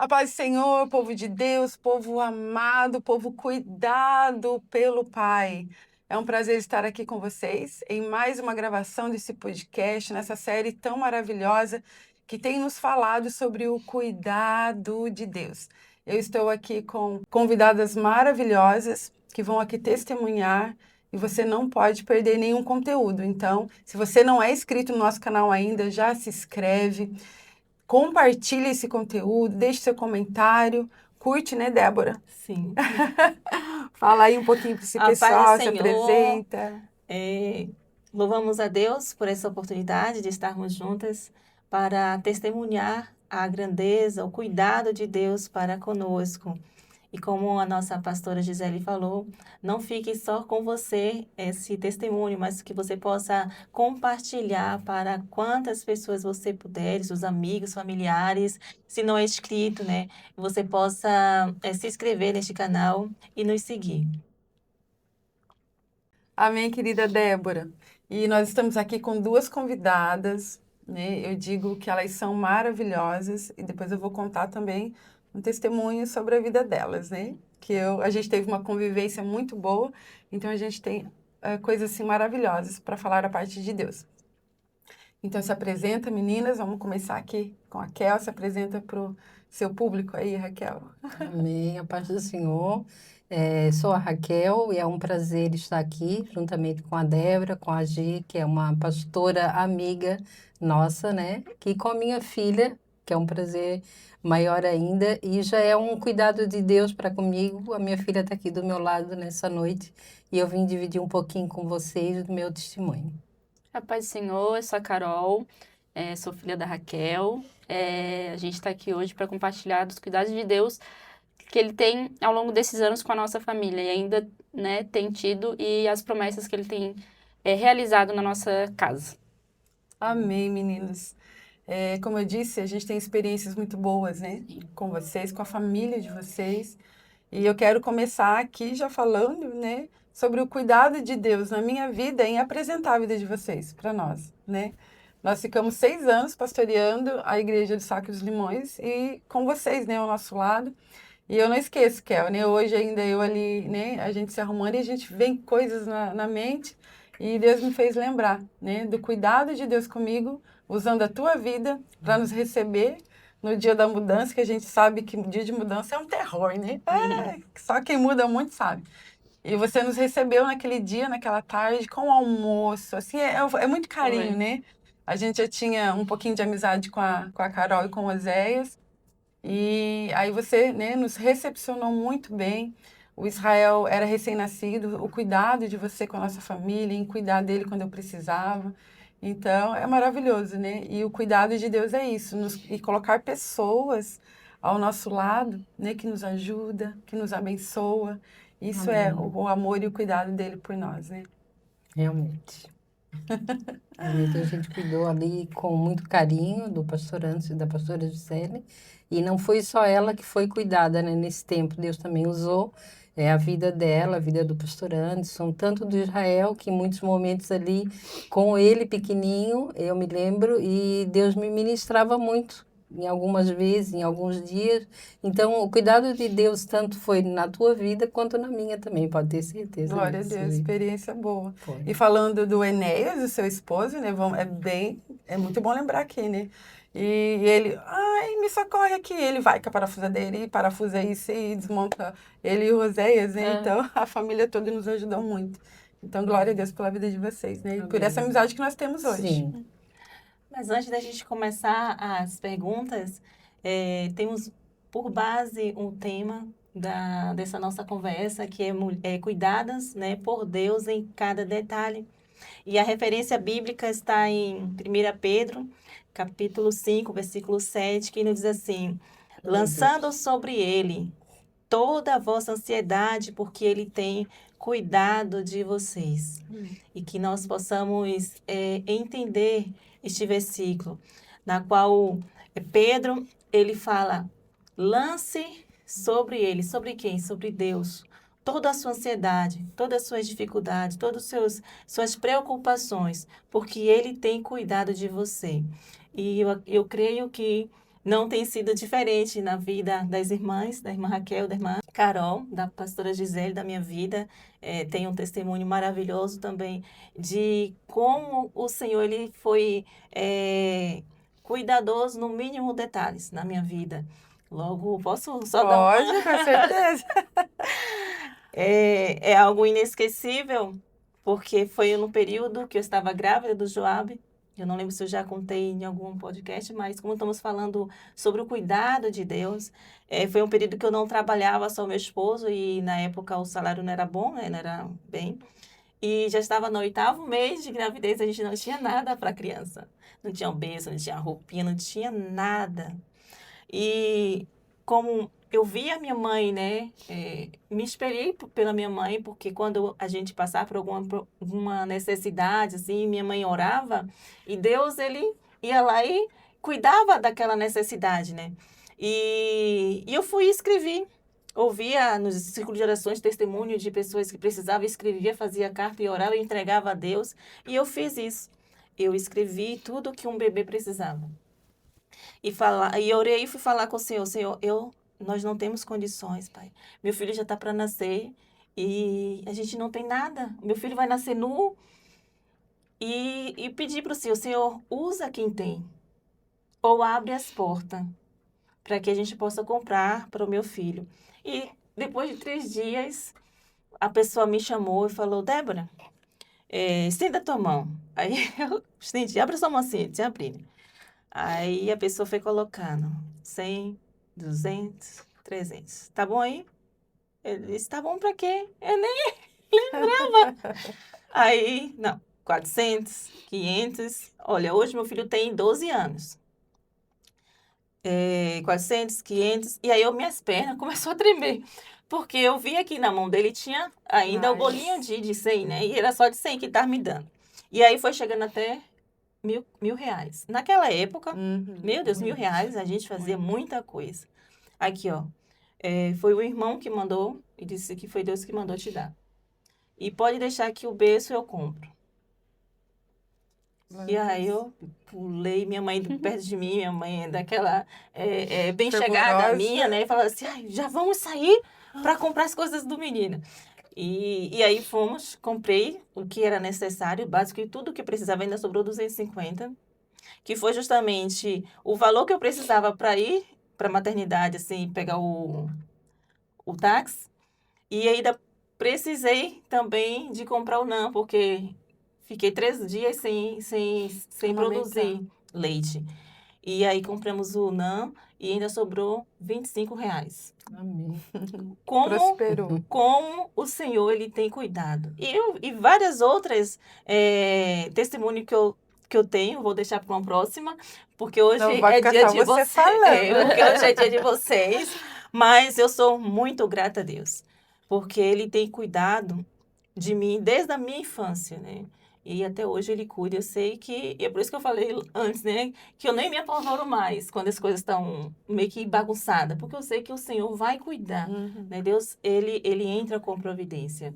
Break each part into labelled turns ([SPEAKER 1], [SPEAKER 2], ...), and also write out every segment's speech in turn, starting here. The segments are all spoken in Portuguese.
[SPEAKER 1] A paz do Senhor, povo de Deus, povo amado, povo cuidado pelo Pai. É um prazer estar aqui com vocês em mais uma gravação desse podcast, nessa série tão maravilhosa que tem nos falado sobre o cuidado de Deus. Eu estou aqui com convidadas maravilhosas que vão aqui testemunhar e você não pode perder nenhum conteúdo. Então, se você não é inscrito no nosso canal ainda, já se inscreve. Compartilhe esse conteúdo, deixe seu comentário, curte, né, Débora?
[SPEAKER 2] Sim.
[SPEAKER 1] Fala aí um pouquinho para esse
[SPEAKER 2] A paz do
[SPEAKER 1] pessoal, se
[SPEAKER 2] Senhor.
[SPEAKER 1] apresenta.
[SPEAKER 2] Louvamos a Deus por essa oportunidade de estarmos juntas para testemunhar a grandeza, o cuidado de Deus para conosco. E como a nossa pastora Gisele falou, não fique só com você esse testemunho, mas que você possa compartilhar para quantas pessoas você puder, os amigos, familiares, se não é inscrito, né? Você possa se inscrever neste canal e nos seguir.
[SPEAKER 1] Amém, querida Débora. E nós estamos aqui com duas convidadas, né? Eu digo que elas são maravilhosas e depois eu vou contar também um testemunho sobre a vida delas, né? A gente teve uma convivência muito boa, então a gente tem coisas assim maravilhosas para falar da parte de Deus. Então se apresenta, meninas, vamos começar aqui com a Kel, se apresenta para o seu público aí, Raquel.
[SPEAKER 3] Amém, a paz do Senhor. Sou a Raquel e é um prazer estar aqui juntamente com a Débora, com a Gi, que é uma pastora amiga nossa, né? E com a minha filha, que é um prazer maior ainda, e já é um cuidado de Deus para comigo. A minha filha está aqui do meu lado nessa noite e eu vim dividir um pouquinho com vocês do meu testemunho.
[SPEAKER 4] A paz do Senhor, eu sou a Carol, sou filha da Raquel. A gente está aqui hoje para compartilhar dos cuidados de Deus que Ele tem ao longo desses anos com a nossa família e ainda, né, tem tido e as promessas que Ele tem realizado na nossa casa.
[SPEAKER 1] Amém, meninas. Como eu disse, a gente tem experiências muito boas, né? Com vocês, com a família de vocês. E eu quero começar aqui já falando, né, sobre o cuidado de Deus na minha vida em apresentar a vida de vocês para nós, né? Nós ficamos 6 anos pastoreando a Igreja do Sacro dos Limões e com vocês, né, ao nosso lado. E eu não esqueço, Kel, né? Hoje ainda eu ali, né, a gente se arrumando e a gente vem coisas na mente e Deus me fez lembrar, né, do cuidado de Deus comigo, usando a tua vida para nos receber no dia da mudança, que a gente sabe que o dia de mudança é um terror, né? Só quem muda muito sabe. E você nos recebeu naquele dia, naquela tarde, com o almoço, assim, é muito carinho,
[SPEAKER 4] Foi.
[SPEAKER 1] né? A gente já tinha um pouquinho de amizade com a Carol e com o Oséias, e aí você, né, nos recepcionou muito bem. O Israel era recém-nascido, o cuidado de você com a nossa família, em cuidar dele quando eu precisava. Então, é maravilhoso, né? E o cuidado de Deus é isso, e colocar pessoas ao nosso lado, né, que nos ajuda, que nos abençoa. Isso é
[SPEAKER 3] Amém.
[SPEAKER 1] o amor e o cuidado dele por nós, né?
[SPEAKER 3] Realmente. Realmente a gente cuidou ali com muito carinho do pastor Antes e da pastora Gisele. E não foi só ela que foi cuidada, né, nesse tempo. Deus também usou a vida dela, a vida do pastor Anderson, tanto do Israel, que em muitos momentos ali, com ele pequenininho, eu me lembro, e Deus me ministrava muito. Em algumas vezes, em alguns dias. Então, o cuidado de Deus tanto foi na tua vida quanto na minha também, pode ter certeza
[SPEAKER 1] Glória a
[SPEAKER 3] disso.
[SPEAKER 1] Deus, experiência boa.
[SPEAKER 3] Foi.
[SPEAKER 1] E falando do Enéas, o seu esposo, né? É muito bom lembrar aqui, né? E ele, ai, me socorre aqui. Ele vai com a parafusadeira e parafusa isso e desmonta ele e o Oséias, né? Então a família toda nos ajudou muito. Então, glória a Deus pela vida de vocês, né? E por essa amizade que nós temos hoje.
[SPEAKER 3] Sim.
[SPEAKER 2] Mas antes da gente começar as perguntas, temos por base um tema dessa nossa conversa, que é cuidadas, né, por Deus em cada detalhe. E a referência bíblica está em 1 Pedro, capítulo 5, versículo 7, que nos diz assim: lançando sobre ele toda a vossa ansiedade, porque ele tem cuidado de vocês. E que nós possamos entender este versículo, na qual Pedro, ele fala, lance sobre ele, sobre quem? Sobre Deus. Toda a sua ansiedade, todas as suas dificuldades, todas as suas preocupações, porque ele tem cuidado de você. E eu creio que não tem sido diferente na vida das irmãs, da irmã Raquel, da irmã Carol, da pastora Gisele, da minha vida. Tem um testemunho maravilhoso também de como o Senhor ele foi cuidadoso no mínimo detalhes na minha vida. Logo, posso só dar
[SPEAKER 1] Pode, com certeza.
[SPEAKER 2] é algo inesquecível, porque foi no período que eu estava grávida do Joabe. Eu não lembro se eu já contei em algum podcast, mas como estamos falando sobre o cuidado de Deus, foi um período que eu não trabalhava, só meu esposo, e na época o salário não era bom, né? Não era bem. E já estava no 8º mês de gravidez, a gente não tinha nada para a criança. Não tinha um berço, não tinha roupinha, não tinha nada. E como eu vi a minha mãe, né, me espelhei pela minha mãe, porque quando a gente passava por alguma necessidade, assim, minha mãe orava, e Deus, ele ia lá e cuidava daquela necessidade, né? E eu fui e escrevi. Ouvia nos círculos de orações testemunho de pessoas que precisavam, escrevia, fazia carta e orava e entregava a Deus. E eu fiz isso. Eu escrevi tudo que um bebê precisava. E orei e fui falar com o Senhor. Senhor, nós não temos condições, Pai. Meu filho já está para nascer e a gente não tem nada. Meu filho vai nascer nu. E pedir para o Senhor, usa quem tem. Ou abre as portas para que a gente possa comprar para o meu filho. E depois de 3 dias, a pessoa me chamou e falou, Débora, estenda a tua mão. Aí eu estendi, abre sua mão assim, te abri. Aí a pessoa foi colocando 100, 200, 300. Tá bom aí? Ele disse, tá bom pra quê? Eu nem lembrava. Aí, não, 400, 500. Olha, hoje meu filho tem 12 anos. 400, 500. E aí minhas pernas começou a tremer. Porque eu vi aqui na mão dele, tinha ainda o bolinho de 100, né? E era só de 100 que estava me dando. E aí foi chegando até mil reais. Naquela época, meu Deus, R$ 1.000, a gente fazia muita coisa. Aqui, ó. Foi o irmão que mandou e disse que foi Deus que mandou te dar. E pode deixar que o berço eu compro. E aí eu pulei, minha mãe perto de mim, minha mãe é daquela bem chegada a minha, né? E falou assim, ai, já vamos sair para comprar as coisas do menino. E aí fomos, comprei o que era necessário, básico e tudo que eu precisava, ainda sobrou 250, que foi justamente o valor que eu precisava para ir para a maternidade, assim, pegar o táxi. E ainda precisei também de comprar o NAN, porque fiquei 3 dias sem produzir leite. E aí compramos o NAN e ainda sobrou R$ 25.
[SPEAKER 3] Amém.
[SPEAKER 1] Prosperou.
[SPEAKER 2] Como o Senhor ele tem cuidado. E várias outras testemunhos que eu tenho, vou deixar para uma próxima, porque hoje
[SPEAKER 1] Não vai
[SPEAKER 2] é
[SPEAKER 1] ficar
[SPEAKER 2] dia
[SPEAKER 1] só
[SPEAKER 2] de
[SPEAKER 1] você
[SPEAKER 2] vocês.
[SPEAKER 1] falando.
[SPEAKER 2] Porque hoje é dia de vocês. Mas eu sou muito grata a Deus, porque Ele tem cuidado de mim desde a minha infância, né? E até hoje Ele cuida. Eu sei que, e é por isso que eu falei antes, né? Que eu nem me apavoro mais quando as coisas estão meio que bagunçadas, porque eu sei que o Senhor vai cuidar, né? Deus, Ele entra com providência.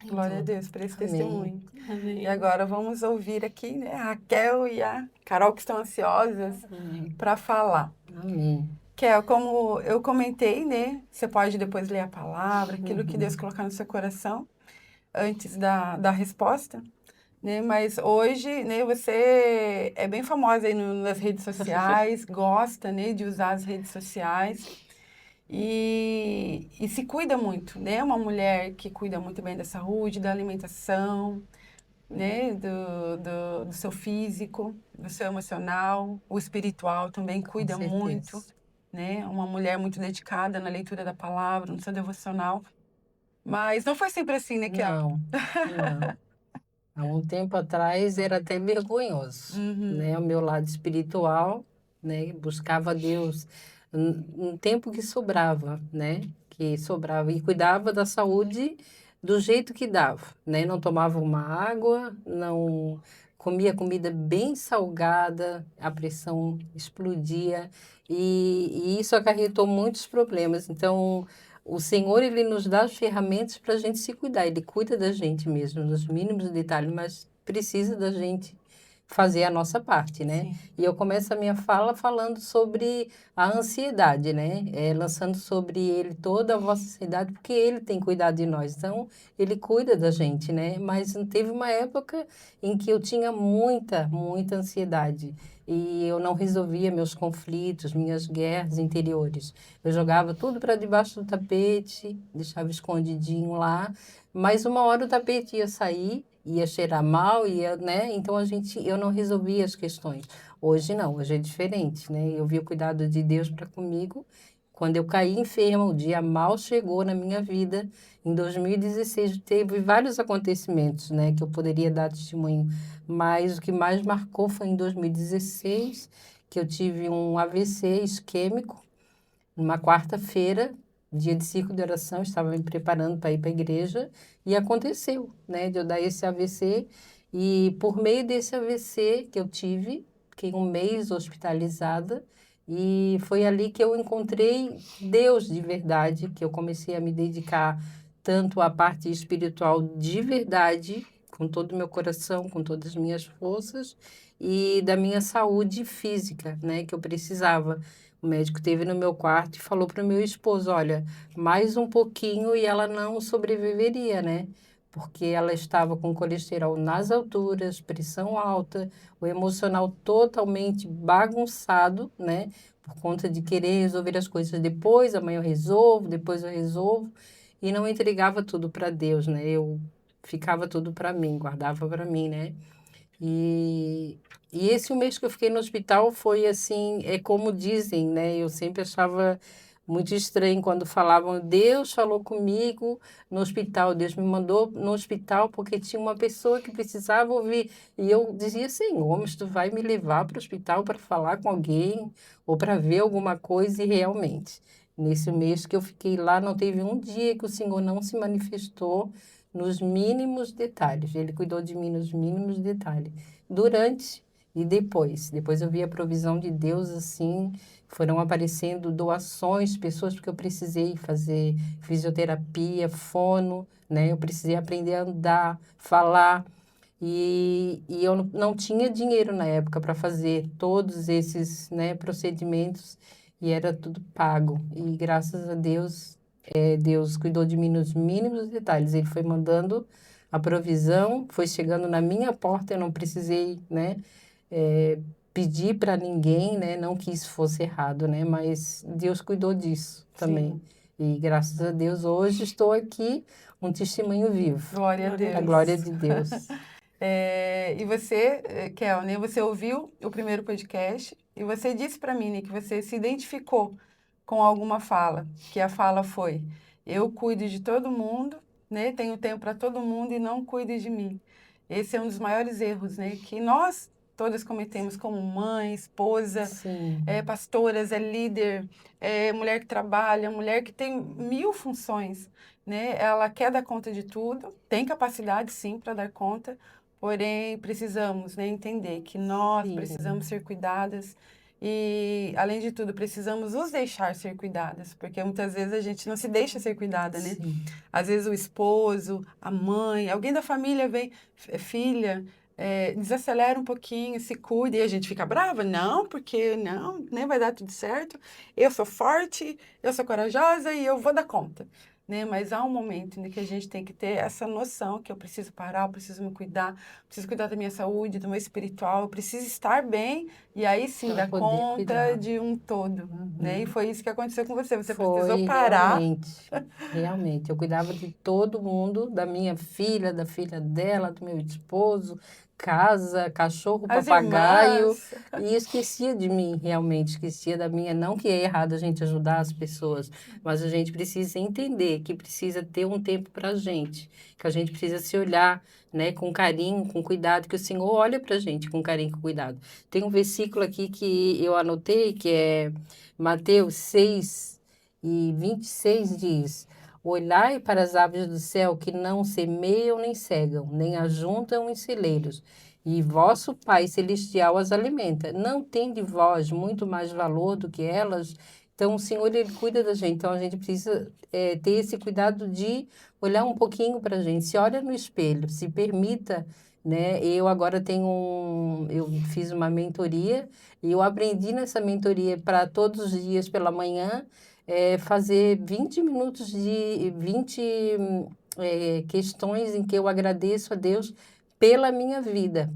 [SPEAKER 1] Glória a Deus por esse
[SPEAKER 3] Amém.
[SPEAKER 1] testemunho.
[SPEAKER 2] Amém.
[SPEAKER 1] E agora vamos ouvir aqui, né, a Raquel e a Carol, que estão ansiosas para falar.
[SPEAKER 3] Amém.
[SPEAKER 1] Kel, como eu comentei, né, você pode depois ler a palavra, aquilo que Deus colocar no seu coração, antes da resposta, né, mas hoje, né, você é bem famosa aí nas redes sociais, gosta, né, de usar as redes sociais e se cuida muito, né, uma mulher que cuida muito bem da saúde, da alimentação, né, do seu físico, do seu emocional, o espiritual também cuida
[SPEAKER 3] Com certeza.
[SPEAKER 1] muito, né, uma mulher muito dedicada na leitura da palavra, no seu devocional, mas não foi sempre assim, né, Kel?
[SPEAKER 3] Não, não. Há um tempo atrás era até vergonhoso, né? O meu lado espiritual, né? Buscava Deus um tempo que sobrava, né? Que sobrava e cuidava da saúde do jeito que dava, né? Não tomava uma água, não comia comida bem salgada, a pressão explodia e isso acarretou muitos problemas. Então, o Senhor, Ele nos dá as ferramentas para a gente se cuidar. Ele cuida da gente mesmo, nos mínimos detalhes, mas precisa da gente fazer a nossa parte, né?
[SPEAKER 2] Sim.
[SPEAKER 3] E eu começo a minha fala falando sobre a ansiedade, né? Lançando sobre ele toda a vossa ansiedade, porque ele tem cuidado de nós. Então, ele cuida da gente, né? Mas teve uma época em que eu tinha muita ansiedade. E eu não resolvia meus conflitos, minhas guerras interiores. Eu jogava tudo para debaixo do tapete, deixava escondidinho lá. Mas uma hora o tapete ia sair, ia cheirar mal, né? Então eu não resolvia as questões. Hoje não, hoje é diferente, né? Eu vi o cuidado de Deus para comigo. Quando eu caí enferma, o dia mal chegou na minha vida. Em 2016 teve vários acontecimentos, né, que eu poderia dar testemunho, mas o que mais marcou foi em 2016, que eu tive um AVC isquêmico, numa quarta-feira, dia de ciclo de oração, estava me preparando para ir para a igreja, e aconteceu, né, de eu dar esse AVC, e por meio desse AVC que eu tive, fiquei um mês hospitalizada, e foi ali que eu encontrei Deus de verdade, que eu comecei a me dedicar tanto à parte espiritual de verdade, com todo o meu coração, com todas as minhas forças, e da minha saúde física, né, que eu precisava. O médico esteve no meu quarto e falou para o meu esposo, olha, mais um pouquinho e ela não sobreviveria, né? Porque ela estava com colesterol nas alturas, pressão alta, o emocional totalmente bagunçado, né? Por conta de querer resolver as coisas depois, amanhã eu resolvo, depois eu resolvo, e não entregava tudo para Deus, né? Eu ficava tudo para mim, guardava para mim, né? E, e esse mês que eu fiquei no hospital foi assim, é como dizem, né? Eu sempre achava muito estranho quando falavam, Deus falou comigo no hospital, Deus me mandou no hospital porque tinha uma pessoa que precisava ouvir. E eu dizia, Senhor, mas tu vai me levar para o hospital para falar com alguém ou para ver alguma coisa? E realmente, nesse mês que eu fiquei lá, não teve um dia que o Senhor não se manifestou nos mínimos detalhes. Ele cuidou de mim nos mínimos detalhes. Durante e depois. Depois eu vi a provisão de Deus assim. Foram aparecendo doações, pessoas porque eu precisei fazer fisioterapia, fono, né? Eu precisei aprender a andar, falar. E eu não tinha dinheiro na época para fazer todos esses, né, procedimentos e era tudo pago. E graças a Deus, Deus cuidou de mim nos mínimos detalhes. Ele foi mandando a provisão, foi chegando na minha porta, eu não precisei, né, pedir para ninguém, né, não que isso fosse errado, né, mas Deus cuidou disso também. E graças a Deus, hoje estou aqui, um testemunho vivo.
[SPEAKER 1] Glória a Deus.
[SPEAKER 3] A glória de Deus.
[SPEAKER 1] E você, Kel, né, você ouviu o primeiro podcast e você disse para mim, né, que você se identificou com alguma fala, que a fala foi, eu cuido de todo mundo, né, tenho tempo para todo mundo e não cuido de mim. Esse é um dos maiores erros, né, que nós todas cometemos como mãe, esposa,
[SPEAKER 3] Sim.
[SPEAKER 1] pastoras, líder, mulher que trabalha, mulher que tem 1000 funções, né? Ela quer dar conta de tudo, tem capacidade sim para dar conta, porém precisamos, né, entender que nós
[SPEAKER 3] Sim.
[SPEAKER 1] precisamos ser cuidadas e, além de tudo, precisamos nos deixar ser cuidadas, porque muitas vezes a gente não se deixa ser cuidada, né?
[SPEAKER 3] Sim.
[SPEAKER 1] Às vezes o esposo, a mãe, alguém da família vem, filha, desacelera um pouquinho, se cuida, e a gente fica brava? Não, porque não, né, vai dar tudo certo, eu sou forte, eu sou corajosa e eu vou dar conta. Né? Mas há um momento em que a gente tem que ter essa noção que eu preciso parar, eu preciso me cuidar, preciso cuidar da minha saúde, do meu espiritual, eu preciso estar bem e aí sim
[SPEAKER 3] Pra
[SPEAKER 1] dar
[SPEAKER 3] poder
[SPEAKER 1] conta
[SPEAKER 3] cuidar.
[SPEAKER 1] de um todo. Né? E foi isso que aconteceu com você. Você
[SPEAKER 3] Foi,
[SPEAKER 1] precisou parar.
[SPEAKER 3] realmente. Eu cuidava de todo mundo, da minha filha, da filha dela, do meu esposo, casa, cachorro,
[SPEAKER 1] As
[SPEAKER 3] papagaio.
[SPEAKER 1] irmãs.
[SPEAKER 3] E esquecia de mim, realmente, esquecia da minha. Não que é errado a gente ajudar as pessoas, mas a gente precisa entender que precisa ter um tempo para a gente, que a gente precisa se olhar, né, com carinho, com cuidado, que o Senhor olha para a gente com carinho e com cuidado. Tem um versículo aqui que eu anotei, que é Mateus 6:26 diz: Olhai para as aves do céu que não semeiam nem cegam, nem ajuntam em celeiros, e vosso Pai Celestial as alimenta. Não tem de vós muito mais valor do que elas? Então, o Senhor, Ele cuida da gente. Então, a gente precisa ter esse cuidado de olhar um pouquinho para a gente. Se olha no espelho, se permita, né? Eu agora eu fiz uma mentoria e eu aprendi nessa mentoria para todos os dias pela manhã fazer 20 minutos de 20 questões em que eu agradeço a Deus pela minha vida,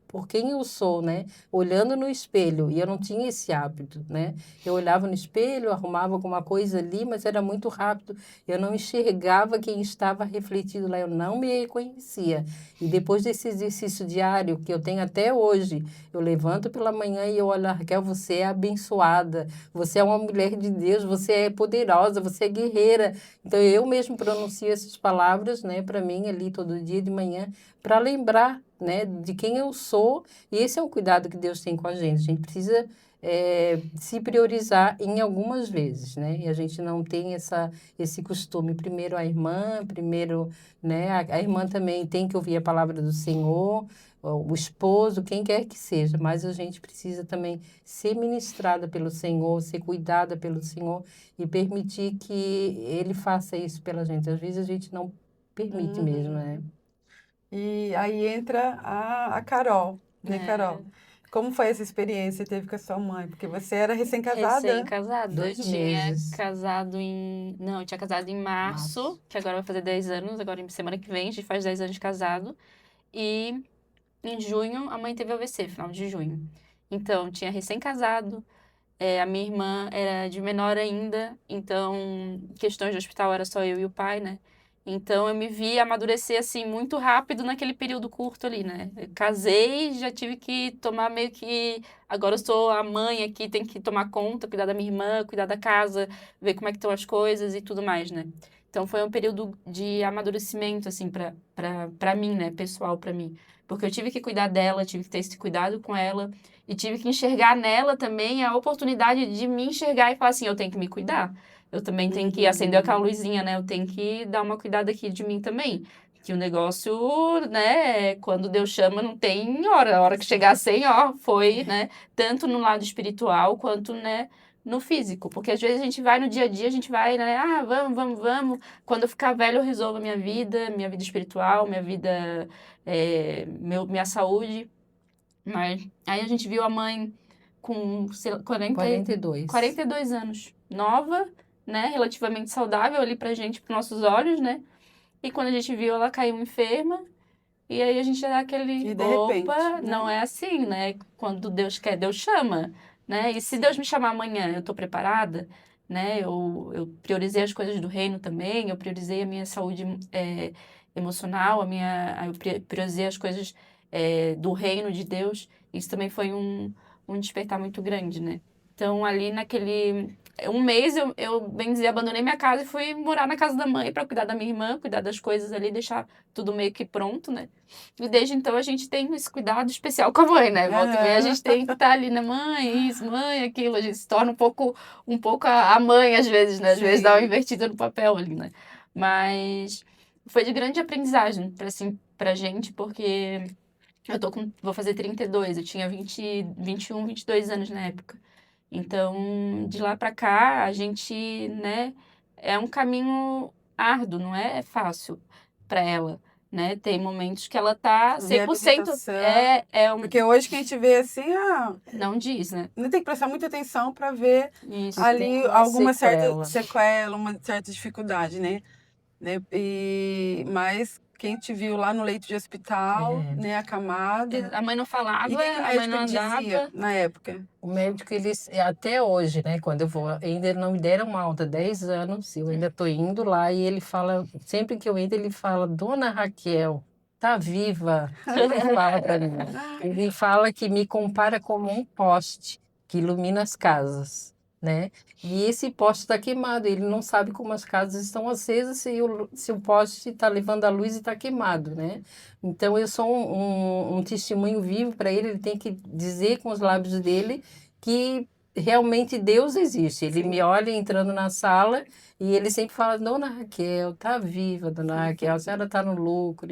[SPEAKER 3] por quem eu sou, né? Olhando no espelho, e eu não tinha esse hábito, né? Eu olhava no espelho, arrumava alguma coisa ali, mas era muito rápido. Eu não enxergava quem estava refletido lá, eu não me reconhecia. E depois desse exercício diário, que eu tenho até hoje, eu levanto pela manhã e eu olho, Raquel, você é abençoada, você é uma mulher de Deus, você é poderosa, você é guerreira. Então, eu mesmo pronuncio essas palavras, né, para mim ali todo dia de manhã, para lembrar, né, de quem eu sou. E esse é um cuidado que Deus tem com a gente. A gente precisa se priorizar em algumas vezes, né? E a gente não tem esse costume. Primeiro a irmã, primeiro, né? A irmã também tem que ouvir a palavra do Senhor, o esposo, quem quer que seja. Mas a gente precisa também ser ministrada pelo Senhor, ser cuidada pelo Senhor e permitir que Ele faça isso pela gente. Às vezes a gente não permite mesmo, né?
[SPEAKER 1] E aí entra a Carol, né, Carol? Como foi essa experiência que teve com a sua mãe? Porque você era recém-casada.
[SPEAKER 4] Recém-casada.
[SPEAKER 3] 2
[SPEAKER 4] Eu tinha
[SPEAKER 3] meses.
[SPEAKER 4] casado Não, eu tinha casado em março, que agora vai fazer 10 anos, agora semana que vem, a gente faz 10 anos de casado. E em junho, a mãe teve AVC, final de junho. Então, tinha recém-casado, a minha irmã era de menor ainda, então, questões de hospital era só eu e o pai, né? Então, eu me vi amadurecer, assim, muito rápido naquele período curto ali, né? Eu casei, já tive que tomar meio que... Agora eu sou a mãe aqui, tem que tomar conta, cuidar da minha irmã, cuidar da casa, ver como é que estão as coisas e tudo mais, né? Então, foi um período de amadurecimento, assim, pra mim, né? Pessoal, pra mim. Porque eu tive que cuidar dela, tive que ter esse cuidado com ela, e tive que enxergar nela também a oportunidade de me enxergar e falar assim, eu tenho que me cuidar. Eu também tenho que acender aquela luzinha, né? Eu tenho que dar uma cuidada aqui de mim também. Que o negócio, né? Quando Deus chama, não tem hora. A hora que chegar sem, ó, foi, né? Tanto no lado espiritual quanto, né? No físico. Porque às vezes a gente vai no dia a dia, a gente vai, né? Ah, vamos, vamos, vamos. Quando eu ficar velho, eu resolvo a minha vida espiritual, minha vida, minha saúde. Mas aí a gente viu a mãe com, sei lá,
[SPEAKER 3] 42.
[SPEAKER 4] 42 anos, nova, né? Relativamente saudável ali pra gente, pros nossos olhos, né? E quando a gente viu, ela caiu enferma. E aí a gente dá aquele,
[SPEAKER 1] E de repente,
[SPEAKER 4] opa,
[SPEAKER 1] né?
[SPEAKER 4] não é assim, né? Quando Deus quer, Deus chama, né? E se Deus me chamar amanhã, eu tô preparada, né? Eu priorizei as coisas do reino também, eu priorizei a minha saúde emocional, eu priorizei as coisas do reino de Deus. Isso também foi um despertar muito grande, né? Então, ali naquele... Um mês, eu bem dizer, abandonei minha casa e fui morar na casa da mãe para cuidar da minha irmã, cuidar das coisas ali, deixar tudo meio que pronto, né? E desde então a gente tem esse cuidado especial com a mãe, né? Volta e meia a gente tem que estar ali, né? Mãe, isso, mãe, aquilo. A gente se torna um pouco a mãe às vezes, né? Às vezes dá uma invertida no papel ali, né? Mas foi de grande aprendizagem, assim, pra gente, porque vou fazer 32, eu tinha 21, 22 anos na época. Então, de lá pra cá, a gente, né, é um caminho árduo, não é fácil pra ela, né? Tem momentos que ela tá 100%,
[SPEAKER 1] Reabilitação. Porque hoje que a gente vê assim,
[SPEAKER 4] não diz, né?
[SPEAKER 1] não tem que prestar muita atenção para ver
[SPEAKER 4] Isso.
[SPEAKER 1] ali
[SPEAKER 3] tem uma
[SPEAKER 1] alguma
[SPEAKER 3] sequela.
[SPEAKER 1] certa sequela, uma certa dificuldade, né? Mas quem te viu lá no leito de hospital, né, acamada.
[SPEAKER 4] A mãe não falava,
[SPEAKER 1] E o que que o
[SPEAKER 4] a mãe não
[SPEAKER 1] médico
[SPEAKER 4] andava.
[SPEAKER 1] dizia na época?
[SPEAKER 3] O médico, até hoje, né, quando eu vou, ainda não me deram alta, 10 anos, eu ainda estou indo lá e ele fala, sempre que eu entro, ele fala, Dona Raquel, tá viva. Ele fala para mim. Ele fala que me compara como um poste que ilumina as casas, né? E esse poste está queimado, ele não sabe como as casas estão acesas se o poste está levando a luz e está queimado, né? Então, eu sou um testemunho vivo para ele, ele tem que dizer com os lábios dele que realmente Deus existe. Ele me olha entrando na sala E ele sempre fala, Dona Raquel, tá viva, Dona Raquel, a senhora tá no lucro,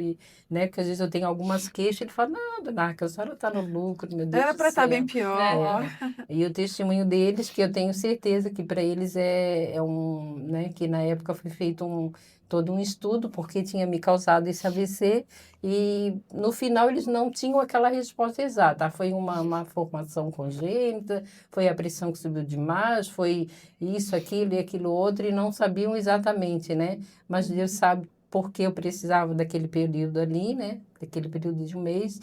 [SPEAKER 3] né? Porque às vezes eu tenho algumas queixas, ele fala, não, Dona Raquel, a senhora tá no lucro, meu Deus
[SPEAKER 1] Era
[SPEAKER 3] do
[SPEAKER 1] para estar bem
[SPEAKER 3] céu.
[SPEAKER 1] pior.
[SPEAKER 3] E o testemunho deles, que eu tenho certeza que para eles é um, né, que na época foi feito todo um estudo, porque tinha me causado esse AVC, e no final eles não tinham aquela resposta exata. Foi uma formação congênita, foi a pressão que subiu demais, foi isso, aquilo e aquilo outro, e não sabiam exatamente, né? Mas Deus sabe porque eu precisava daquele período ali, né? Daquele período de um mês,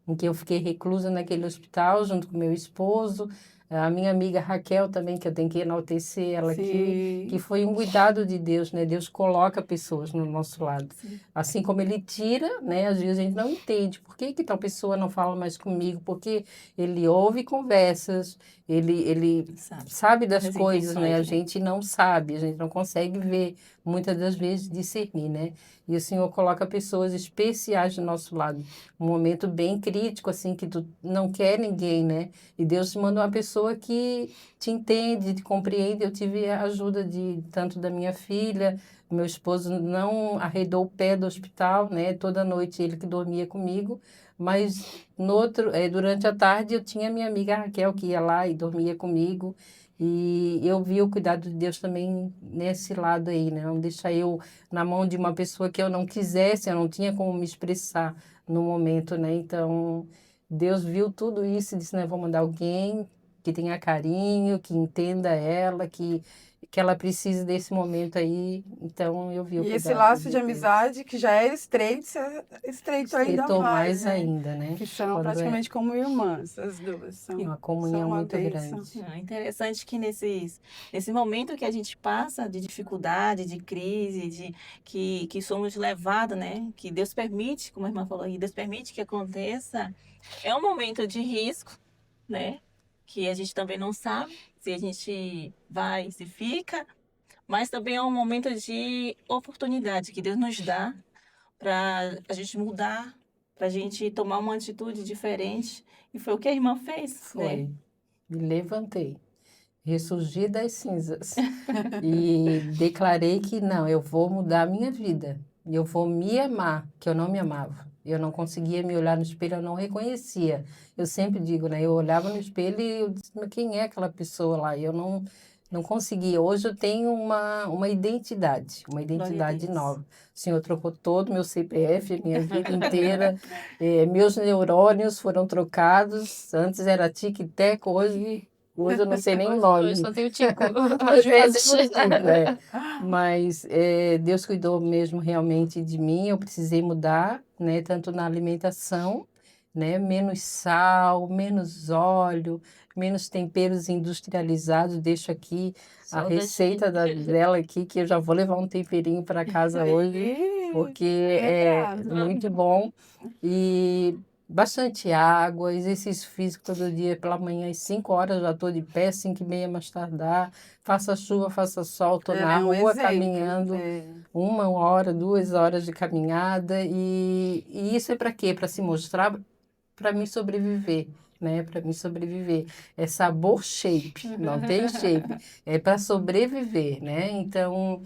[SPEAKER 3] em que eu fiquei reclusa naquele hospital junto com meu esposo, a minha amiga Raquel também, que eu tenho que enaltecer ela aqui, que
[SPEAKER 1] Sim.
[SPEAKER 3] foi um cuidado de Deus, né? Deus coloca pessoas no nosso lado. Assim como ele tira, né? Às vezes a gente não entende por que que tal pessoa não fala mais comigo, porque ele ouve conversas, ele sabe das
[SPEAKER 2] As
[SPEAKER 3] coisas, né? A
[SPEAKER 2] intenções, né?
[SPEAKER 3] gente não sabe, a gente não consegue ver, muitas das vezes discernir, né? E o Senhor coloca pessoas especiais do nosso lado. Um momento bem crítico, assim, que tu não quer ninguém, né? E Deus te manda uma pessoa que te entende, te compreende. Eu tive a ajuda de tanto da minha filha, meu esposo não arredou o pé do hospital, né? Toda noite ele que dormia comigo, mas durante a tarde eu tinha minha amiga Raquel que ia lá e dormia comigo. E eu vi o cuidado de Deus também nesse lado aí, né? Não deixar eu na mão de uma pessoa que eu não quisesse, eu não tinha como me expressar no momento, né? Então, Deus viu tudo isso e disse, né, vou mandar alguém que tenha carinho, que entenda ela, que ela precise desse momento aí. Então, eu vi o
[SPEAKER 1] E esse
[SPEAKER 3] cuidado
[SPEAKER 1] laço de
[SPEAKER 3] de Deus.
[SPEAKER 1] amizade que já era estreito, se estreitou ainda
[SPEAKER 3] Estreitou
[SPEAKER 1] mais,
[SPEAKER 3] mais
[SPEAKER 1] né?
[SPEAKER 3] ainda, né?
[SPEAKER 1] Que são
[SPEAKER 3] Quando é
[SPEAKER 1] praticamente como irmãs, as duas.
[SPEAKER 3] uma
[SPEAKER 1] São
[SPEAKER 3] comunhão
[SPEAKER 1] uma
[SPEAKER 3] muito
[SPEAKER 1] bênção.
[SPEAKER 3] grande.
[SPEAKER 2] É interessante que nesse momento que a gente passa de dificuldade, de crise, que somos levados, né? Que Deus permite, como a irmã falou aí, Deus permite que aconteça, é um momento de risco, né? Que a gente também não sabe se a gente vai, se fica, mas também é um momento de oportunidade que Deus nos dá para a gente mudar, para a gente tomar uma atitude diferente. E foi o que a irmã fez, né?
[SPEAKER 3] Foi. Me levantei, ressurgi das cinzas e declarei que não, eu vou mudar a minha vida. Eu vou me amar, que eu não me amava. Eu não conseguia me olhar no espelho, eu não reconhecia. Eu sempre digo, né? Eu olhava no espelho e eu disse, mas quem é aquela pessoa lá? E eu não conseguia. Hoje eu tenho uma
[SPEAKER 2] Glória a
[SPEAKER 3] identidade
[SPEAKER 2] Deus.
[SPEAKER 3] nova. O Senhor trocou todo o meu CPF, minha vida inteira. Meus neurônios foram trocados. Antes era tic-tac, hoje eu não sei nem o
[SPEAKER 4] Hoje
[SPEAKER 3] nome.
[SPEAKER 4] só tem o Tico, às vezes.
[SPEAKER 3] Mas Deus cuidou mesmo realmente de mim. Eu precisei mudar, né? Tanto na alimentação, né? Menos sal, menos óleo, menos temperos industrializados. Deixo aqui a
[SPEAKER 4] Só da
[SPEAKER 3] receita dela aqui, que eu já vou levar um temperinho para casa hoje, porque é
[SPEAKER 1] Obrigada.
[SPEAKER 3] muito bom. E bastante água, exercício físico todo dia pela manhã, às 5 horas eu já estou de pé, 5h30 mais tardar. Faça chuva, faça sol, estou
[SPEAKER 1] Ela
[SPEAKER 3] na
[SPEAKER 1] é um
[SPEAKER 3] rua
[SPEAKER 1] exemplo.
[SPEAKER 3] caminhando 1 hora, 2 horas de caminhada. E isso é para quê? Para se mostrar, para mim sobreviver, né? Para mim sobreviver. É sabor shape, não tem shape. É para sobreviver, né? Então,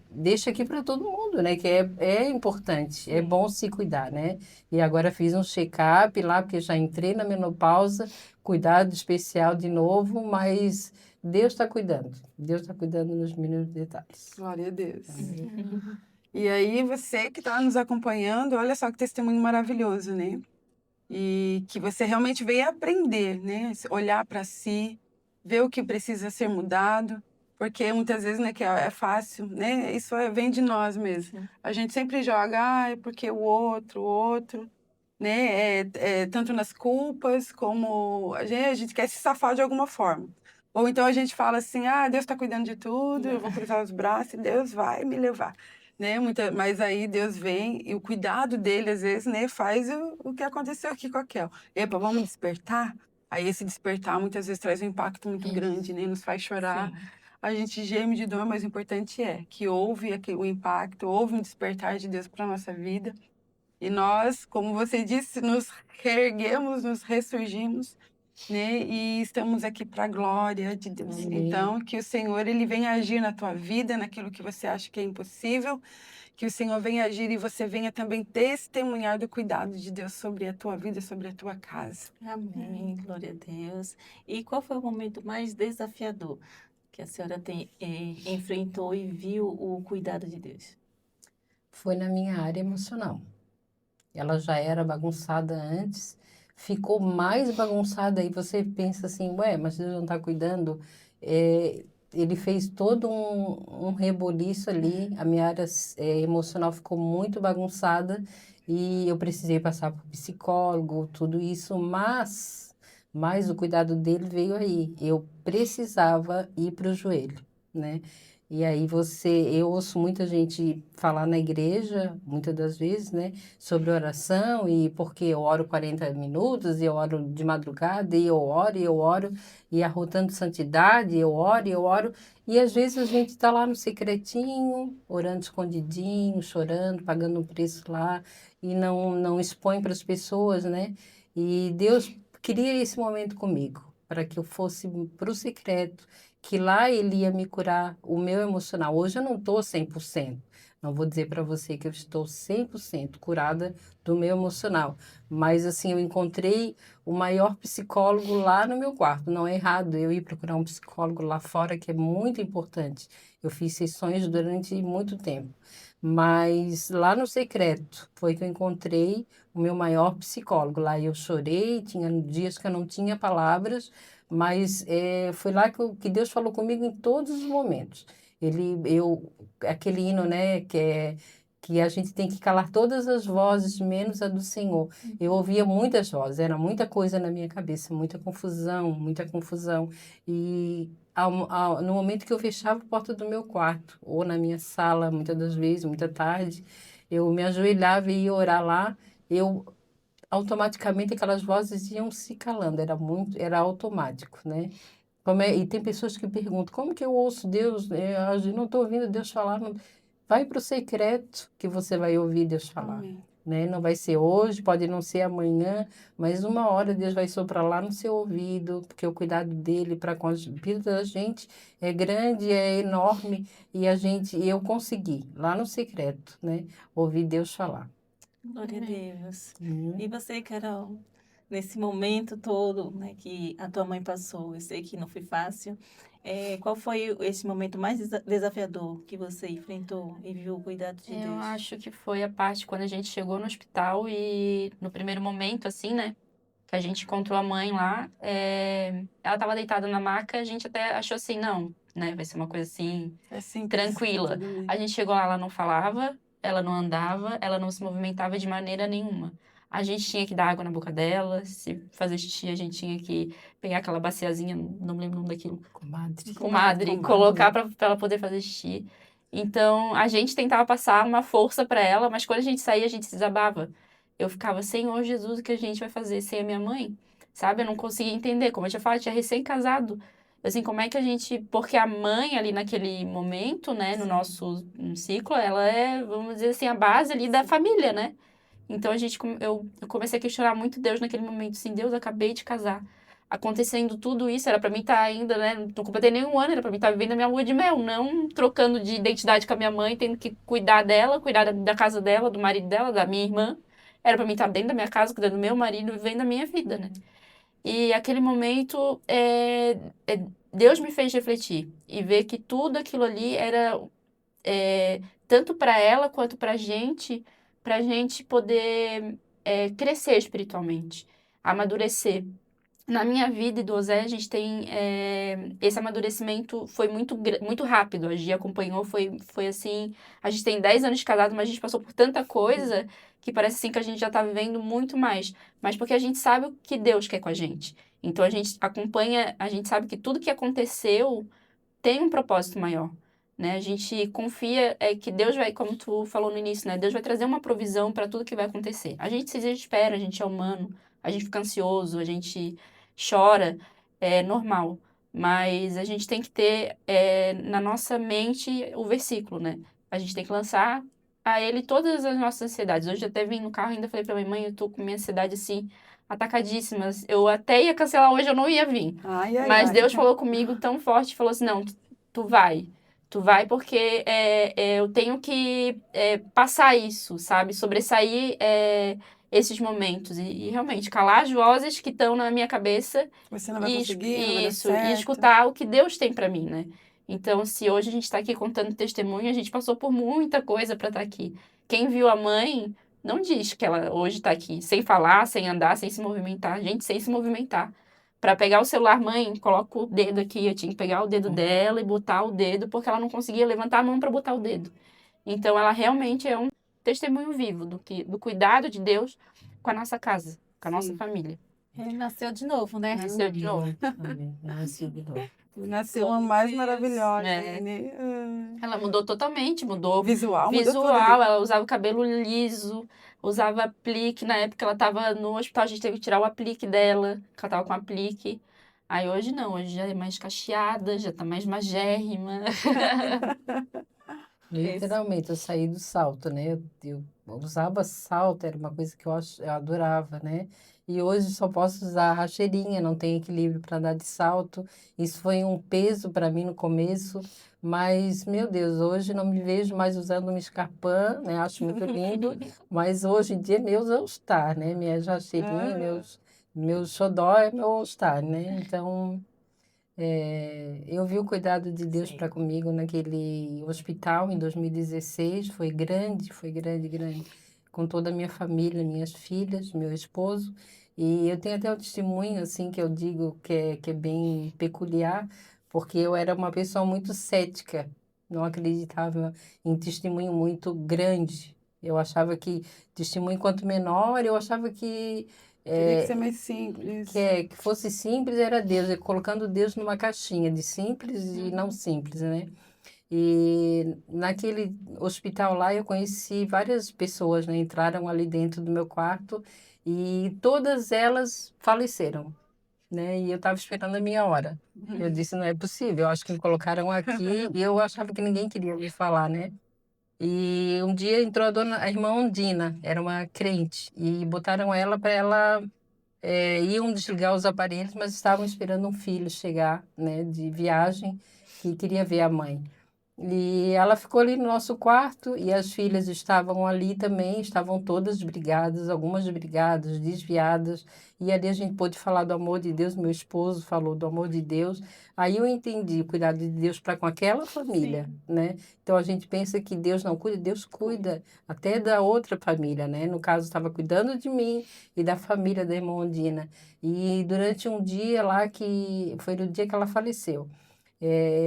[SPEAKER 3] deixa aqui para todo mundo, né? Que é importante, é bom se cuidar, né? E agora fiz um check-up lá, porque já entrei na menopausa, cuidado especial de novo, mas Deus está cuidando. Deus está cuidando nos mínimos detalhes.
[SPEAKER 1] Glória a Deus. E aí, você que está nos acompanhando, olha só que testemunho maravilhoso, né? E que você realmente veio aprender, né? Olhar para si, ver o que precisa ser mudado, porque muitas vezes, né, que é fácil, né? Isso vem de nós mesmo. A gente sempre joga, é porque o outro, né? Tanto nas culpas como a gente quer se safar de alguma forma. Ou então a gente fala assim, Deus está cuidando de tudo, eu vou cruzar os braços e Deus vai me levar. Né? Mas aí Deus vem e o cuidado dele, às vezes, né, faz o que aconteceu aqui com a Kel. Epa, vamos despertar? Aí esse despertar muitas vezes traz um impacto muito grande, né? Nos faz chorar.
[SPEAKER 2] Sim.
[SPEAKER 1] A gente geme de dor, mas o importante é que houve o impacto, houve um despertar de Deus para a nossa vida. E nós, como você disse, nos reerguemos, nos ressurgimos né? E estamos aqui para a glória de Deus.
[SPEAKER 3] Amém.
[SPEAKER 1] Então, que o Senhor ele venha agir na tua vida, naquilo que você acha que é impossível, que o Senhor venha agir e você venha também testemunhar do cuidado de Deus sobre a tua vida, sobre a tua casa.
[SPEAKER 2] Amém, glória a Deus. E qual foi o momento mais desafiador que a senhora enfrentou e viu o cuidado de Deus?
[SPEAKER 3] Foi na minha área emocional. Ela já era bagunçada antes, ficou mais bagunçada. Aí você pensa assim, ué, mas Deus não está cuidando? Ele fez todo um reboliço ali. A minha área emocional ficou muito bagunçada e eu precisei passar por psicólogo, tudo isso, mas o cuidado dele veio aí. Eu precisava ir para o joelho, né? E aí eu ouço muita gente falar na igreja, muitas das vezes, né, sobre oração, e porque eu oro 40 minutos, e eu oro de madrugada, e eu oro, e arrotando santidade, e eu oro, e às vezes a gente está lá no secretinho, orando escondidinho, chorando, pagando um preço lá, e não expõe para as pessoas, né? E Deus queria esse momento comigo, para que eu fosse para o secreto, que lá ele ia me curar o meu emocional. Hoje eu não estou 100%. Não vou dizer para você que eu estou 100% curada do meu emocional. Mas, assim, eu encontrei o maior psicólogo lá no meu quarto. Não é errado eu ir procurar um psicólogo lá fora, que é muito importante. Eu fiz sessões durante muito tempo. Mas lá no secreto foi que eu encontrei o meu maior psicólogo. Lá eu chorei, tinha dias que eu não tinha palavras, mas foi lá que Deus falou comigo em todos os momentos. Aquele hino, né, que a gente tem que calar todas as vozes, menos a do Senhor. Eu ouvia muitas vozes, era muita coisa na minha cabeça, muita confusão, muita confusão. E no momento que eu fechava a porta do meu quarto, ou na minha sala, muitas das vezes, muita tarde, eu me ajoelhava e ia orar lá, eu automaticamente aquelas vozes iam se calando, era automático, né? E tem pessoas que perguntam, como que eu ouço Deus? Eu não estou ouvindo Deus falar. Vai para o secreto que você vai ouvir Deus falar,
[SPEAKER 1] Amém.
[SPEAKER 3] né? Não vai ser hoje, pode não ser amanhã, mas uma hora Deus vai soprar lá no seu ouvido, porque o cuidado dele para com a vida da gente é grande, é enorme, e eu consegui, lá no secreto, né? Ouvir Deus falar.
[SPEAKER 2] Glória a
[SPEAKER 4] Amém.
[SPEAKER 2] Deus.
[SPEAKER 3] Uhum.
[SPEAKER 2] E você, Carol, nesse momento todo, né, que a tua mãe passou, eu sei que não foi fácil, qual foi esse momento mais desafiador que você enfrentou e viu o cuidado de
[SPEAKER 4] Eu
[SPEAKER 2] Deus?
[SPEAKER 4] acho que foi a parte quando a gente chegou no hospital e no primeiro momento, assim, né? Que a gente encontrou a mãe lá, ela estava deitada na maca, a gente até achou assim, não, né? Vai ser uma coisa assim,
[SPEAKER 1] É simples.
[SPEAKER 4] tranquila.
[SPEAKER 1] Tudo bem.
[SPEAKER 4] A gente chegou lá, ela não falava, ela não andava, ela não se movimentava de maneira nenhuma. A gente tinha que dar água na boca dela, se fazer xixi, a gente tinha que pegar aquela baciazinha, não me lembro o nome daquilo,
[SPEAKER 3] Comadre.
[SPEAKER 4] comadre,
[SPEAKER 1] Comadre.
[SPEAKER 4] colocar para ela poder fazer xixi. Então, a gente tentava passar uma força para ela, mas quando a gente saía, a gente se desabava. Eu ficava, Senhor Jesus, o que a gente vai fazer sem a minha mãe? Sabe? Eu não conseguia entender. Como eu tinha falado, eu tinha recém-casado. Assim, como é que a gente... Porque a mãe ali naquele momento, né, no nosso ciclo, ela é, vamos dizer assim, a base ali da família, né? Então, eu comecei a questionar muito Deus naquele momento. Assim, Deus, eu acabei de casar. Acontecendo tudo isso, era pra mim estar ainda, né? Não completei nem um ano, era pra mim estar vivendo a minha lua de mel, não trocando de identidade com a minha mãe, tendo que cuidar dela, cuidar da casa dela, do marido dela, da minha irmã. Era pra mim estar dentro da minha casa, cuidando do meu marido, vivendo a minha vida, né? E aquele momento, Deus me fez refletir e ver que tudo aquilo ali era tanto para ela quanto para gente poder crescer espiritualmente, amadurecer. Na minha vida e do Osé, a gente tem esse amadurecimento foi muito rápido. A Gia acompanhou, foi assim. A gente tem 10 anos de casado, mas a gente passou por tanta coisa que parece assim que a gente já está vivendo muito mais. Mas porque a gente sabe o que Deus quer com a gente. Então a gente acompanha, a gente sabe que tudo que aconteceu tem um propósito maior. Né? A gente confia que Deus vai, como tu falou no início, né? Deus vai trazer uma provisão para tudo que vai acontecer. A gente se desespera, a gente é humano, a gente fica ansioso, a gente chora, é normal. Mas a gente tem que ter na nossa mente o versículo, né? A gente tem que lançar a ele todas as nossas ansiedades. Hoje eu até vim no carro e ainda falei pra minha mãe, eu tô com minha ansiedade assim atacadíssimas. Eu até ia cancelar hoje, eu não ia vir.
[SPEAKER 1] Ai, ai,
[SPEAKER 4] Mas
[SPEAKER 1] ai.
[SPEAKER 4] Deus falou comigo tão forte, falou assim, não, tu vai. Tu vai porque eu tenho que passar isso, sabe? Sobressair esses momentos. E realmente, calar as vozes que estão na minha cabeça
[SPEAKER 1] Você não vai conseguir, não vai dar
[SPEAKER 4] isso, e
[SPEAKER 1] certo.
[SPEAKER 4] escutar o que Deus tem para mim, né? Então, se hoje a gente está aqui contando testemunho, a gente passou por muita coisa para estar aqui. Quem viu a mãe não diz que ela hoje está aqui, sem falar, sem andar, sem se movimentar. Gente, sem se movimentar. Para pegar o celular, mãe, coloca o dedo aqui. Eu tinha que pegar o dedo dela e botar o dedo, porque ela não conseguia levantar a mão para botar o dedo. Então, ela realmente é um testemunho vivo do cuidado de Deus com a nossa casa, com a nossa
[SPEAKER 1] Sim.
[SPEAKER 4] família.
[SPEAKER 2] Ele nasceu de novo, né?
[SPEAKER 4] Nasceu de novo.
[SPEAKER 3] Amém. Nasceu de novo.
[SPEAKER 1] Nasceu uma mais maravilhosa,
[SPEAKER 4] É.
[SPEAKER 1] né?
[SPEAKER 4] Ela mudou totalmente, mudou
[SPEAKER 1] Visual, mudou tudo
[SPEAKER 4] visual,
[SPEAKER 1] ali.
[SPEAKER 4] ela usava o cabelo liso, usava aplique. Na época ela estava no hospital, a gente teve que tirar o aplique dela, que ela estava com aplique. Aí hoje não, hoje já é mais cacheada, já tá mais magérrima.
[SPEAKER 3] Literalmente, eu saí do salto, né? Eu usava salto, era uma coisa que eu adorava, né? E hoje só posso usar racheirinha, não tenho equilíbrio para andar de salto. Isso foi um peso para mim no começo, mas, meu Deus, hoje não me vejo mais usando uma escarpã, né? Acho muito lindo, mas hoje em dia meus All-Star, né? Minhas racheirinhas, meus xodó é meu All-Star, né? Então, eu vi o cuidado de Deus
[SPEAKER 2] Sim.
[SPEAKER 3] para comigo naquele hospital em 2016. Foi grande, grande, com toda a minha família, minhas filhas, meu esposo. E eu tenho até um testemunho, assim, que eu digo que é bem peculiar, porque eu era uma pessoa muito cética, não acreditava em testemunho muito grande. Eu achava que testemunho quanto menor, eu achava que
[SPEAKER 1] Teria que ser
[SPEAKER 3] eh,
[SPEAKER 1] mais simples.
[SPEAKER 3] que fosse simples era Deus, e colocando Deus numa caixinha de simples e não simples, né? E naquele hospital lá eu conheci várias pessoas, né? Entraram ali dentro do meu quarto e todas elas faleceram, né? E eu estava esperando a minha hora. Eu disse, não é possível, eu acho que me colocaram aqui e eu achava que ninguém queria me falar, né? E um dia entrou a irmã Ondina, era uma crente, e botaram ela para ela iam desligar os aparelhos, mas estavam esperando um filho chegar, né, de viagem, que queria ver a mãe. E ela ficou ali no nosso quarto e as filhas estavam ali também, estavam todas brigadas, algumas brigadas, desviadas. E ali a gente pôde falar do amor de Deus, meu esposo falou do amor de Deus. Aí eu entendi o cuidado de Deus para com aquela família, né? Então a gente pensa que Deus não cuida, Deus cuida até da outra família, né? No caso, estava cuidando de mim e da família da irmã Ondina. E durante um dia lá, que foi no dia que ela faleceu,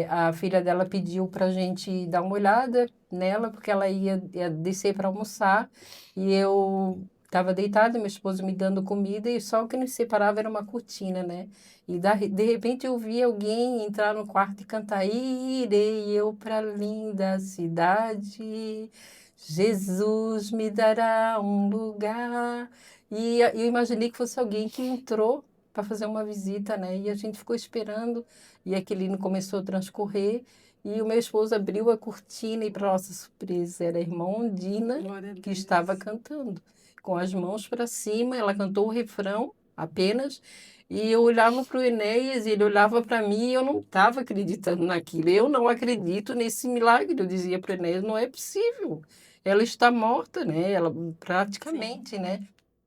[SPEAKER 3] a filha dela pediu para a gente dar uma olhada nela, porque ela ia descer para almoçar, e eu estava deitada, meu esposo me dando comida, e só o que nos separava era uma cortina, né? E de repente eu vi alguém entrar no quarto e cantar: Irei eu para a linda cidade, Jesus me dará um lugar. E eu imaginei que fosse alguém que entrou para fazer uma visita, né? E a gente ficou esperando. E aquele começou a transcorrer e o meu esposo abriu a cortina e, para nossa surpresa, era a irmã Ondina
[SPEAKER 1] Glória a
[SPEAKER 3] que
[SPEAKER 1] Deus.
[SPEAKER 3] estava cantando. Com as mãos para cima, ela cantou o refrão apenas. E eu olhava para o Enéas e ele olhava para mim e eu não estava acreditando naquilo. Eu não acredito nesse milagre. Eu dizia para o Enéas, não é possível. Ela está morta, né? Ela praticamente, né?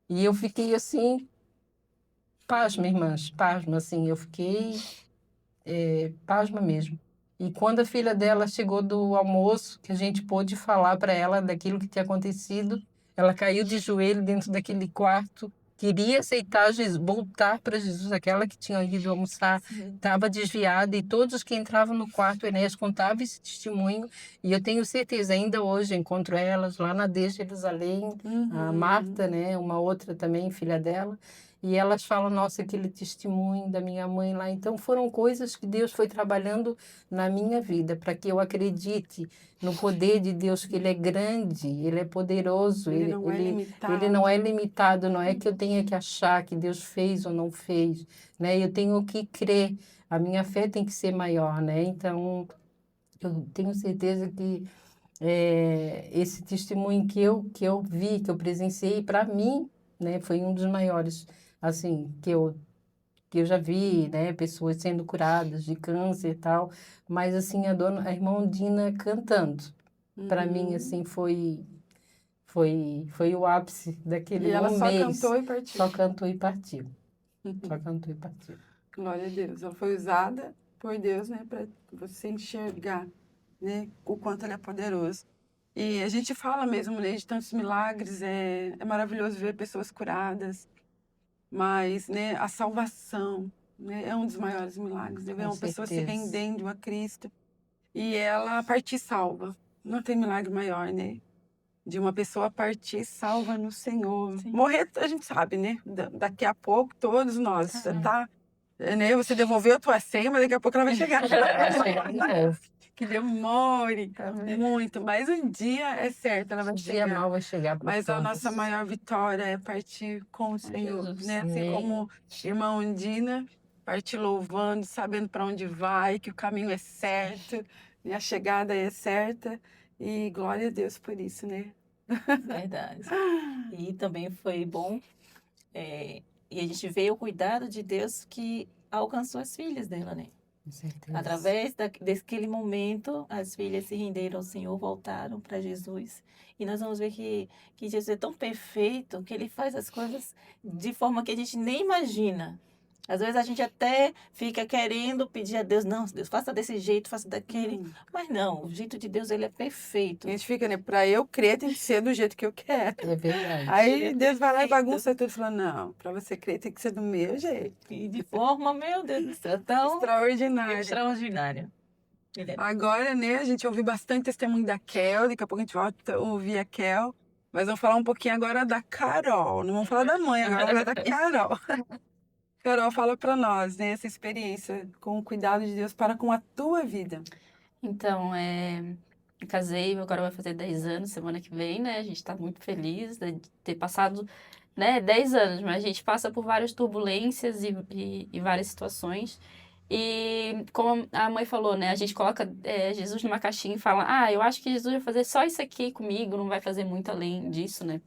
[SPEAKER 3] E eu fiquei assim, pasma, irmãs, pasma, assim. Eu fiquei pasma mesmo. E quando a filha dela chegou do almoço, que a gente pôde falar para ela daquilo que tinha acontecido, ela caiu de joelho dentro daquele quarto, queria aceitar Jesus, voltar para Jesus, aquela que tinha ido almoçar, estava desviada, e todos que entravam no quarto, o Enéas contava esse testemunho, e eu tenho certeza, ainda hoje, eu encontro elas lá na de Jerusalém, a Marta, né, uma outra também, filha dela, e elas falam, nossa, aquele testemunho da minha mãe lá. Então, foram coisas que Deus foi trabalhando na minha vida, para que eu acredite no poder de Deus, que Ele é grande, Ele é poderoso,
[SPEAKER 1] Ele não é
[SPEAKER 3] Ele
[SPEAKER 1] limitado.
[SPEAKER 3] não é limitado, não é que eu tenha que achar que Deus fez ou não fez, né? Eu tenho que crer, a minha fé tem que ser maior, né? Então, eu tenho certeza que esse testemunho que eu vi, que eu presenciei, para mim, né, foi um dos maiores assim, que eu já vi, né, pessoas sendo curadas de câncer e tal, mas assim, a irmã Undina cantando, para mim, assim, foi o ápice daquele
[SPEAKER 1] E ela
[SPEAKER 3] um
[SPEAKER 1] só
[SPEAKER 3] mês.
[SPEAKER 1] cantou e partiu.
[SPEAKER 3] Só cantou e partiu. Só cantou e partiu.
[SPEAKER 1] Glória a Deus. Ela foi usada por Deus, né, para você enxergar, né, o quanto ele é poderoso. E a gente fala mesmo, né, de tantos milagres, é maravilhoso ver pessoas curadas, mas, né, a salvação, né, é um dos maiores milagres, né, ver
[SPEAKER 3] Com
[SPEAKER 1] uma pessoa se
[SPEAKER 3] certeza.
[SPEAKER 1] rendendo a Cristo e ela partir salva. Não tem milagre maior, né? De uma pessoa partir salva no Senhor.
[SPEAKER 2] Sim.
[SPEAKER 1] Morrer, a gente sabe, né? Daqui a pouco, todos nós. Você
[SPEAKER 2] Uhum.
[SPEAKER 1] tá, né? Você devolveu a tua senha, mas daqui a pouco ela vai chegar.
[SPEAKER 3] Vai chegar de novo.
[SPEAKER 1] Que demore muito, mas um dia é certo, ela vai
[SPEAKER 3] O dia
[SPEAKER 1] chegar.
[SPEAKER 3] mal vai chegar para
[SPEAKER 1] Mas a
[SPEAKER 3] todos.
[SPEAKER 1] nossa maior vitória é partir com o Senhor,
[SPEAKER 4] Jesus.
[SPEAKER 1] né? Assim
[SPEAKER 3] Amém.
[SPEAKER 1] como irmã Undina, partir louvando, sabendo para onde vai, que o caminho é certo, e a chegada é certa. E glória a Deus por isso, né?
[SPEAKER 2] Verdade. E também foi bom, e a gente vê o cuidado de Deus que alcançou as filhas dela, né?
[SPEAKER 3] Com certeza.
[SPEAKER 2] Através daquele momento, as filhas se renderam ao Senhor, voltaram para Jesus. E nós vamos ver que Jesus é tão perfeito que ele faz as coisas de forma que a gente nem imagina. Às vezes a gente até fica querendo pedir a Deus, não, Deus, faça desse jeito, faça daquele. Mas não, o jeito de Deus, ele é perfeito.
[SPEAKER 1] A gente fica, né? Para eu crer, tem que ser do jeito que eu quero.
[SPEAKER 3] É verdade.
[SPEAKER 1] Aí Deus vai lá e bagunça tudo, falando, não, para você crer tem que ser do meu jeito.
[SPEAKER 2] E de forma, meu Deus do céu, tão
[SPEAKER 1] Extraordinário.
[SPEAKER 2] extraordinária. Ele é
[SPEAKER 1] Agora, né, a gente ouviu bastante testemunho da Kel, daqui a pouco a gente volta a ouvir a Kel, mas vamos falar um pouquinho agora da Carol. Não vamos falar da mãe, agora vamos falar da Carol. Carol, fala para nós, né, essa experiência com o cuidado de Deus para com a tua vida.
[SPEAKER 4] Então, eu casei, agora vai fazer 10 anos, semana que vem, né? A gente tá muito feliz de ter passado, né, 10 anos, mas a gente passa por várias turbulências e várias situações. E como a mãe falou, né, a gente coloca Jesus numa caixinha e fala, eu acho que Jesus vai fazer só isso aqui comigo, não vai fazer muito além disso, né?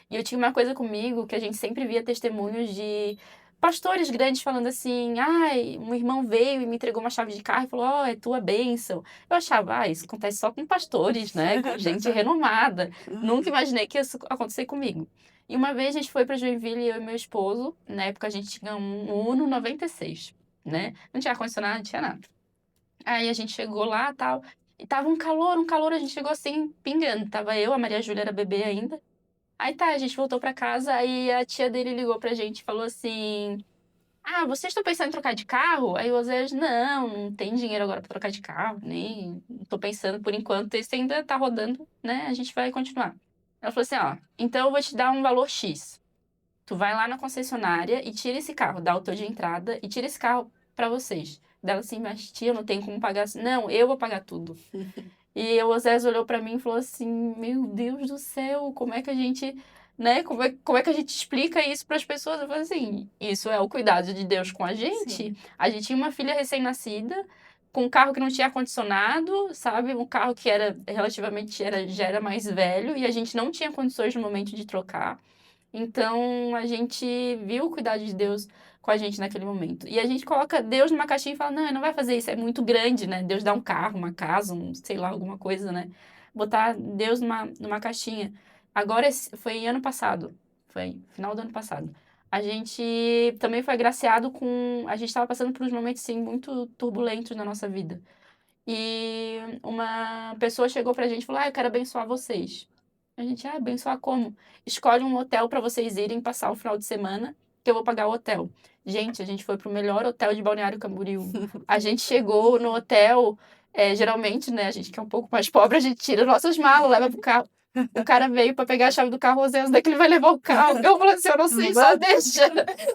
[SPEAKER 4] E eu tinha uma coisa comigo que a gente sempre via testemunhos de pastores grandes falando assim, um irmão veio e me entregou uma chave de carro e falou, é tua bênção. Eu achava, isso acontece só com pastores, né, com gente renomada. Nunca imaginei que isso acontecesse comigo. E uma vez a gente foi para Joinville, eu e meu esposo, na época a gente tinha um Uno 96, né, não tinha ar-condicionado, não tinha nada. Aí a gente chegou lá e tal, e tava um calor, a gente chegou assim, pingando. Tava eu, a Maria Júlia era bebê ainda. Aí tá, a gente voltou pra casa, aí a tia dele ligou pra gente e falou assim, vocês estão pensando em trocar de carro? Aí o Oséias, não tem dinheiro agora pra trocar de carro, nem tô pensando por enquanto, esse ainda tá rodando, né, a gente vai continuar. Ela falou assim, então eu vou te dar um valor X. Tu vai lá na concessionária e tira esse carro, dá o teu de entrada e tira esse carro pra vocês. Dela assim, mas tia, eu não tenho como pagar. Não, eu vou pagar tudo. E o Osés olhou pra mim e falou assim, meu Deus do céu, como é que a gente, né, como é que a gente explica isso para as pessoas? Eu falei assim, isso é o cuidado de Deus com a gente.
[SPEAKER 2] Sim.
[SPEAKER 4] A gente tinha uma filha recém-nascida, com um carro que não tinha ar-condicionado, sabe? Um carro que era relativamente, já era mais velho, e a gente não tinha condições no momento de trocar. Então, a gente viu o cuidado de Deus com a gente naquele momento. E a gente coloca Deus numa caixinha e fala, não, ele não vai fazer isso, é muito grande, né? Deus dá um carro, uma casa, sei lá, alguma coisa, né? Botar Deus numa caixinha. Agora, foi ano passado, foi final do ano passado. A gente também foi agraciado com... A gente estava passando por uns momentos, sim, muito turbulentos na nossa vida. E uma pessoa chegou pra gente e falou, eu quero abençoar vocês. A gente, abençoar como? Escolhe um hotel para vocês irem passar o final de semana, que eu vou pagar o hotel. Gente, a gente foi pro melhor hotel de Balneário Camboriú. A gente chegou no hotel, geralmente, né, a gente que é um pouco mais pobre, a gente tira nossas malas, leva pro carro. O cara veio para pegar a chave do carro, o Zé, onde é que ele vai levar o carro? Eu falei assim, eu não sei,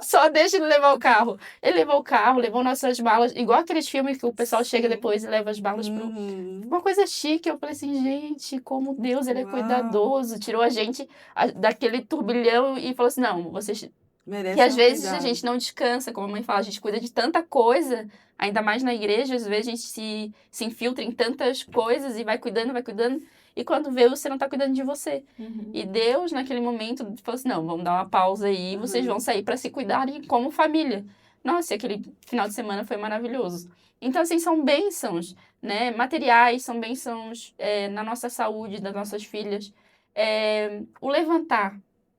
[SPEAKER 4] só deixa ele levar o carro. Ele levou o carro, levou nossas malas, igual aqueles filmes que o pessoal chega depois e leva as malas pro... Uma coisa chique, eu falei assim, gente, como Deus, ele é
[SPEAKER 1] Uau.
[SPEAKER 4] cuidadoso, tirou a gente daquele turbilhão e falou assim, não, vocês...
[SPEAKER 1] Merece
[SPEAKER 4] Que às
[SPEAKER 1] um
[SPEAKER 4] vezes a
[SPEAKER 1] cuidado.
[SPEAKER 4] gente não descansa, como a mãe fala, a gente cuida de tanta coisa, ainda mais na igreja, às vezes a gente se infiltra em tantas coisas e vai cuidando, E quando vê, você não tá cuidando de você.
[SPEAKER 2] Uhum.
[SPEAKER 4] E Deus, naquele momento, falou assim, não, vamos dar uma pausa aí, vocês vão sair para se cuidarem como família. Nossa, e aquele final de semana foi maravilhoso. Então, assim, são bênçãos, né? Materiais, são bênçãos na nossa saúde, das nossas filhas. O levantar,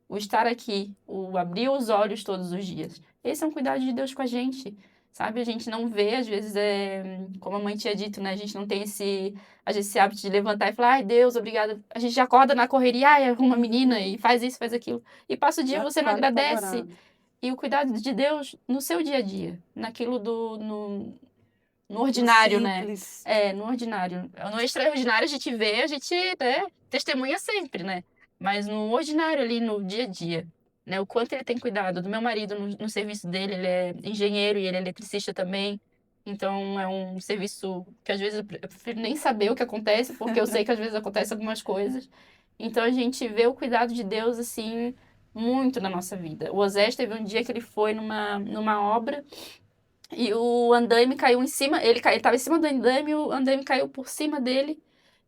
[SPEAKER 4] o estar aqui, o abrir os olhos todos os dias. Esse é um cuidado de Deus com a gente, sabe? A gente não vê, às vezes, como a mãe tinha dito, né? A gente não tem esse hábito de levantar e falar, ai, Deus, obrigada. A gente já acorda na correria, ai, arruma uma menina e faz isso, faz aquilo. E passa o dia,
[SPEAKER 1] Já
[SPEAKER 4] você não
[SPEAKER 1] acorda
[SPEAKER 4] agradece.
[SPEAKER 1] apavorado.
[SPEAKER 4] E o cuidado de Deus no seu dia a dia, naquilo no
[SPEAKER 1] No
[SPEAKER 4] ordinário, né?
[SPEAKER 1] simples.
[SPEAKER 4] No ordinário. No extraordinário a gente vê, a gente, né, testemunha sempre, né? Mas no ordinário ali, no dia a dia, né? O quanto ele tem cuidado. Do meu marido, no serviço dele, ele é engenheiro e ele é eletricista também. Então, é um serviço que às vezes eu prefiro nem saber o que acontece, porque eu sei que às vezes acontecem algumas coisas. Então, a gente vê o cuidado de Deus, assim, muito na nossa vida. O Osés teve um dia que ele foi numa obra e o andaime caiu em cima, ele estava em cima do andaime, o andaime caiu por cima dele,